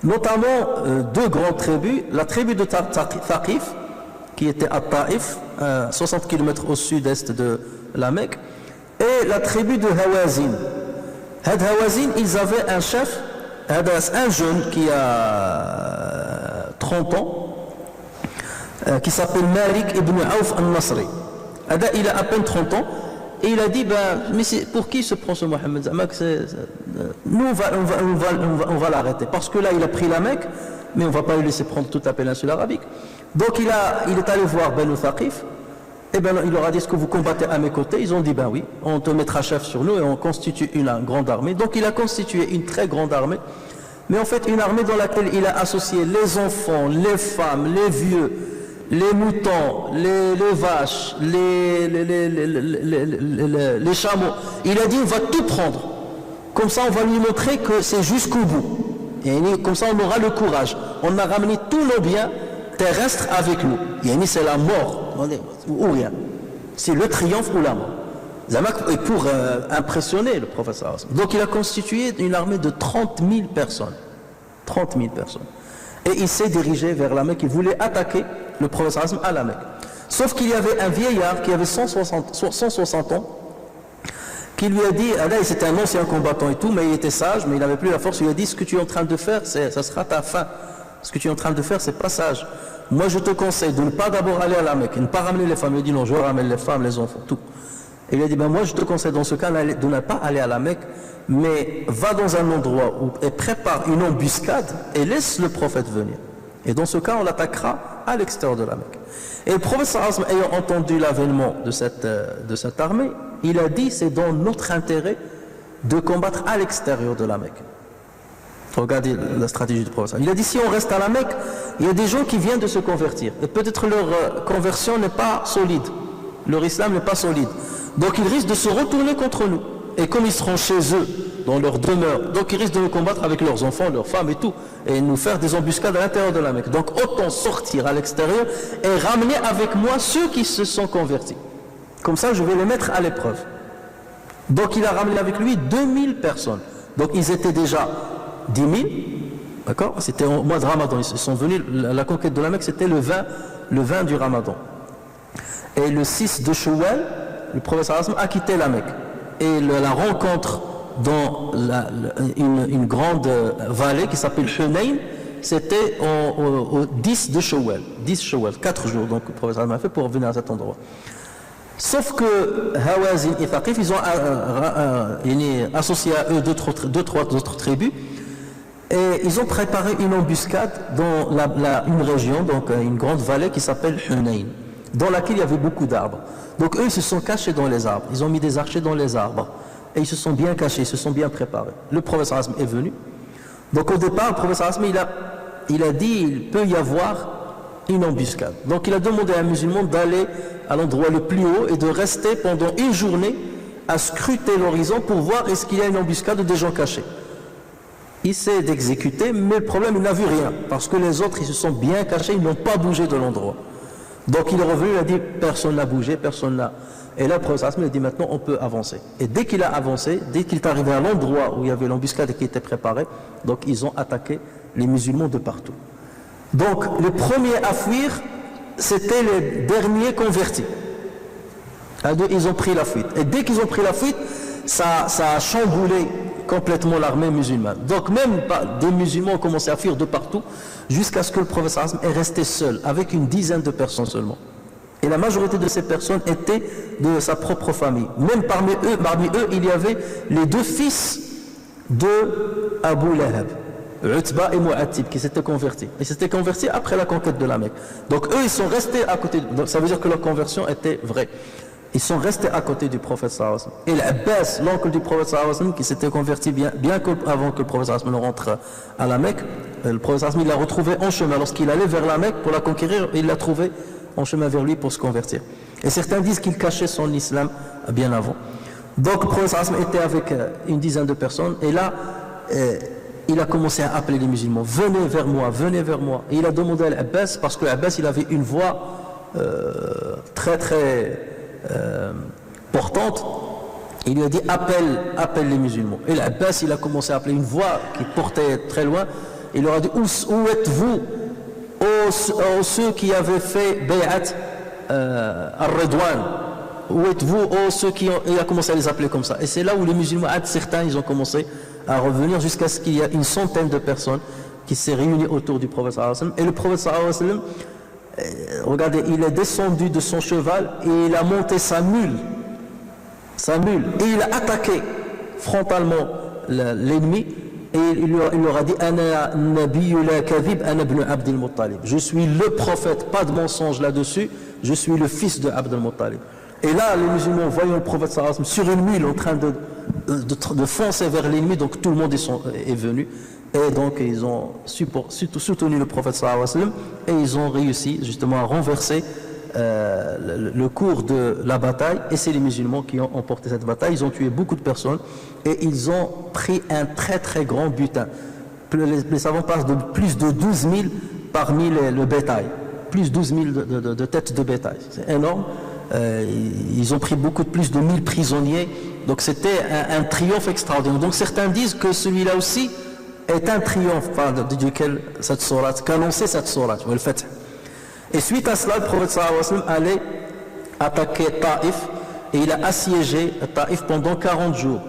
Notamment deux grandes tribus, la tribu de Thaqif, qui était à Taïf, 60 km au sud-est de la Mecque, et la tribu de Hawazin. Hawazin, ils avaient un chef, un jeune qui a 30 ans, qui s'appelle Malik ibn Auf al-Nasri. Il a à peine 30 ans, et il a dit, mais pour qui se prend ce Mohammed Zamak? Nous, on va l'arrêter. Parce que là, il a pris la Mecque, mais on ne va pas lui laisser prendre toute la péninsule arabique. Donc, il est allé voir Banu Thaqif, et il leur a dit, est-ce que vous combattez à mes côtés? Ils ont dit, oui, on te mettra chef sur nous, et on constitue une grande armée. Donc, il a constitué une très grande armée, mais en fait, une armée dans laquelle il a associé les enfants, les femmes, les vieux, les moutons, les vaches, les chameaux. Il a dit, on va tout prendre. comme ça on va lui montrer que c'est jusqu'au bout. Et comme ça on aura le courage. On a ramené tous nos biens terrestres avec nous. Et c'est la mort, ou rien. C'est le triomphe ou la mort. Et pour impressionner le prophète sallallahu alayhi wa sallam. Donc il a constitué une armée de 30 000 personnes. 30 000 personnes. Et il s'est dirigé vers la Mecque. Il voulait attaquer le prophète sallallahu alayhi wa sallam à la Mecque. Sauf qu'il y avait un vieillard qui avait 160 ans, qui lui a dit, là c'était un ancien combattant et tout, mais il était sage, mais il n'avait plus la force. Il lui a dit, ce que tu es en train de faire, ça sera ta fin. Ce que tu es en train de faire, c'est pas sage. Moi je te conseille de ne pas d'abord aller à la Mecque, de ne pas ramener les femmes. Il dit non, je ramène les femmes, les enfants, tout. Et il a dit, moi je te conseille dans ce cas de ne pas aller à la Mecque, mais va dans un endroit et prépare une embuscade et laisse le prophète venir. Et dans ce cas, on l'attaquera à l'extérieur de la Mecque. Et le prophète sallallahu alayhi wa sallam, ayant entendu l'avènement de cette armée, il a dit, c'est dans notre intérêt de combattre à l'extérieur de la Mecque. Regardez la stratégie du prophète. Il a dit, si on reste à la Mecque, il y a des gens qui viennent de se convertir. Et peut-être leur conversion n'est pas solide. Leur islam n'est pas solide. Donc ils risquent de se retourner contre nous. Et comme ils seront chez eux, dans leur demeure, donc ils risquent de nous combattre avec leurs enfants, leurs femmes et tout, et nous faire des embuscades à l'intérieur de la Mecque. Donc autant sortir à l'extérieur et ramener avec moi ceux qui se sont convertis. Comme ça, je vais les mettre à l'épreuve. Donc il a ramené avec lui 2000 personnes. Donc ils étaient déjà 10 000, d'accord? C'était au mois de Ramadan. Ils sont venus, la conquête de la Mecque, c'était le 20 du Ramadan. Et le 6 de Shawwal, le prophète sallallahu alayhi wa sallam a quitté la Mecque. Et la rencontre dans une grande vallée qui s'appelle Hunayn, c'était au 10 de Shawwal. 10 Shawwal, 4 jours, donc le prophète sallallahu alayhi wa sallam a fait pour venir à cet endroit. Sauf que Hawazin et Thaqif, ils ont associé à eux deux, trois autres tribus, et ils ont préparé une embuscade dans une région, donc une grande vallée qui s'appelle Hunayn, dans laquelle il y avait beaucoup d'arbres. Donc eux, ils se sont cachés dans les arbres, ils ont mis des archers dans les arbres, et ils se sont bien cachés, ils se sont bien préparés. Le prophète sallallahu alayhi wa sallam est venu. Donc au départ, le prophète sallallahu alayhi wa sallam, il a dit, il peut y avoir une embuscade. Donc il a demandé à un musulman d'aller à l'endroit le plus haut et de rester pendant une journée à scruter l'horizon pour voir est-ce qu'il y a une embuscade ou des gens cachés. Il s'est d'exécuter, mais le problème, il n'a vu rien, parce que les autres, ils se sont bien cachés, ils n'ont pas bougé de l'endroit. Donc il est revenu, il a dit, personne n'a bougé, personne n'a... Et là, le prophète a dit, maintenant, on peut avancer. Et dès qu'il a avancé, dès qu'il est arrivé à l'endroit où il y avait l'embuscade qui était préparée, donc ils ont attaqué les musulmans de partout. Donc, les premiers à fuir, c'était les derniers convertis. Ils ont pris la fuite. Et dès qu'ils ont pris la fuite, ça a chamboulé complètement l'armée musulmane. Donc même des musulmans ont commencé à fuir de partout, jusqu'à ce que le prophète est resté seul, avec une dizaine de personnes seulement. Et la majorité de ces personnes étaient de sa propre famille. Même parmi eux, il y avait les deux fils de Abu Lahab, Utba et Mu'attib, qui s'étaient convertis. Ils s'étaient convertis après la conquête de la Mecque. Donc eux, ils sont restés à côté. Donc ça veut dire que leur conversion était vraie. Ils sont restés à côté du prophète sallallahu alayhi wa sallam. Et l'Abbas, l'oncle du prophète sallallahu alayhi wa sallam, qui s'était converti bien avant que le prophète sallallahu alayhi wa sallam rentre à la Mecque, le prophète sallallahu alayhi wa sallam, il l'a retrouvé en chemin. Lorsqu'il allait vers la Mecque pour la conquérir, il l'a trouvé en chemin vers lui pour se convertir. Et certains disent qu'il cachait son islam bien avant. Donc le prophète sallallahu alayhi wa sallam était avec une dizaine de personnes. Et là, il a commencé à appeler les musulmans. Venez vers moi, venez vers moi. Et il a demandé à l'Abbas, parce que l'Abbas, il avait une voix très très portante. Il lui a dit appelle les musulmans. Et l'Abbas, il a commencé à appeler une voix qui portait très loin. Il leur a dit, où êtes-vous, ô ceux qui avaient fait Bay'at al-Ridwan, où êtes-vous, ô ceux qui ont... Il a commencé à les appeler comme ça. Et c'est là où les musulmans, certains, ils ont commencé à revenir, jusqu'à ce qu'il y ait une centaine de personnes qui s'est réunies autour du prophète sallallahu alayhi wa sallam. Et le prophète sallallahu alayhi wa sallam, regardez, il est descendu de son cheval et il a monté sa mule, et il a attaqué frontalement l'ennemi, et il leur a dit, Ana nabiyyu la kadhib, ana ibn Abd al-Muttalib. Je suis le prophète, pas de mensonge là-dessus, je suis le fils de Abd al-Muttalib. Et là, les musulmans, voyant le prophète sallallahu alayhi wa sallam sur une mule en train de foncer vers l'ennemi, donc tout le monde est venu. Et donc ils ont soutenu le prophète sallallahu alayhi wa sallam, et ils ont réussi justement à renverser le cours de la bataille, et c'est les musulmans qui ont emporté cette bataille. Ils ont tué beaucoup de personnes et ils ont pris un très très grand butin. Les savants parlent de plus de 12 000 parmi le bétail, plus 12 000 de têtes de bétail, c'est énorme. Ils ont pris beaucoup plus de 1000 prisonniers, donc c'était un triomphe extraordinaire. Donc certains disent que celui-là aussi est un triomphe duquel cette sourate, qu'annonçait cette sourate, le Fath. Et suite à cela, le prophète sallallahu alayhi wa sallam allait attaquer Taïf, et il a assiégé Taïf pendant 40 jours.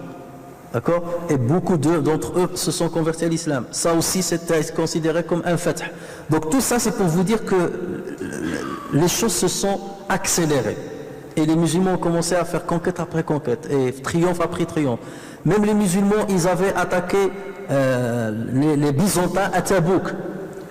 D'accord? Et beaucoup d'entre eux se sont convertis à l'islam. Ça aussi, c'était considéré comme un fath. Donc tout ça, c'est pour vous dire que les choses se sont accélérées. Et les musulmans ont commencé à faire conquête après conquête, et triomphe après triomphe. Même les musulmans, ils avaient attaqué les Byzantins à Tabouk.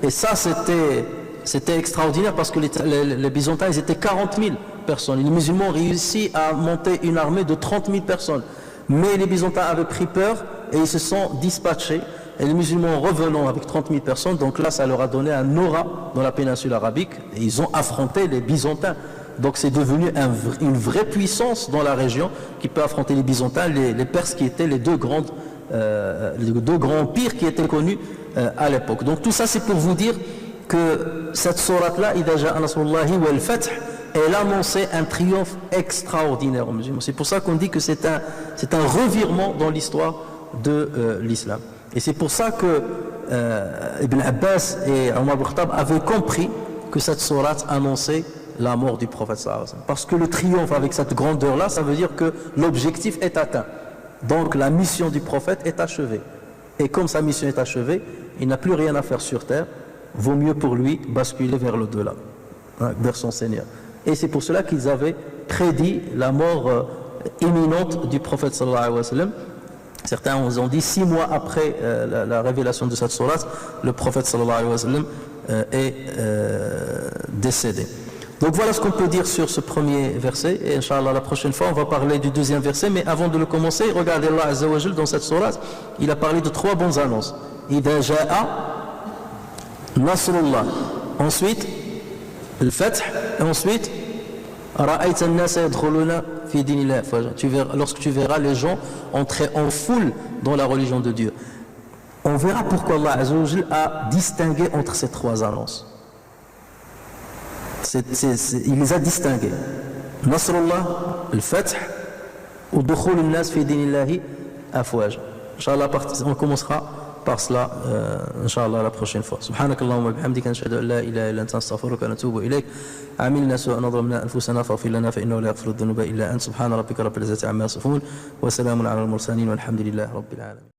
Et ça, c'était extraordinaire, parce que les Byzantins, ils étaient 40 000 personnes. Et les musulmans ont réussi à monter une armée de 30 000 personnes. Mais les Byzantins avaient pris peur et ils se sont dispatchés. Et les musulmans revenant avec 30 000 personnes, donc là ça leur a donné un aura dans la péninsule arabique, et ils ont affronté les Byzantins. Donc c'est devenu une vraie puissance dans la région qui peut affronter les Byzantins, les Perses, qui étaient les deux grands empires qui étaient connus à l'époque. Donc tout ça c'est pour vous dire que cette sourate-là, Idha ja'a nasrullahi wal fath, elle annonçait un triomphe extraordinaire aux musulmans. C'est pour ça qu'on dit que c'est un revirement dans l'histoire de l'islam. Et c'est pour ça que Ibn Abbas et Omar ibn Khattab avaient compris que cette sourate annonçait la mort du prophète sallallahu alayhi wa sallam. Parce que le triomphe avec cette grandeur-là, ça veut dire que l'objectif est atteint. Donc la mission du prophète est achevée. Et comme sa mission est achevée, il n'a plus rien à faire sur terre. Vaut mieux pour lui basculer vers l'au-delà, vers son Seigneur. Et c'est pour cela qu'ils avaient prédit la mort imminente du prophète sallallahu alayhi wa sallam. Certains ont dit 6 mois après la révélation de cette sourate, le prophète sallallahu alayhi wa sallam est décédé. Donc voilà ce qu'on peut dire sur ce premier verset. Et Inch'Allah, la prochaine fois, on va parler du deuxième verset. Mais avant de le commencer, regardez Allah Azza wa Jal dans cette sourate, il a parlé de 3 bonnes annonces. Idha ja'a nasrullah. Ensuite, le fath, et ensuite lorsque tu verras les gens entrer en foule dans la religion de Dieu. On verra pourquoi Allah Azza wa Jal a distingué entre ces 3 annonces. Il les a distingués. Nasrullah, le fath, ou dukhul an-nas fi dinillahi afwaj. Inch'Allah, on commencera par cela, Inch'Allah, la prochaine fois. Subhanakallahumma wa bihamdika, nashhadu an la ilaha illa anta, astaghfiruka wa natubu ilayk. عملنا سوءا ظلمنا أنفسنا فاغفر لنا فإنه لا يغفر الذنوب إلا أنت. سبحان ربك رب العزة عما يصفون وسلام على المرسلين والحمد لله رب العالمين.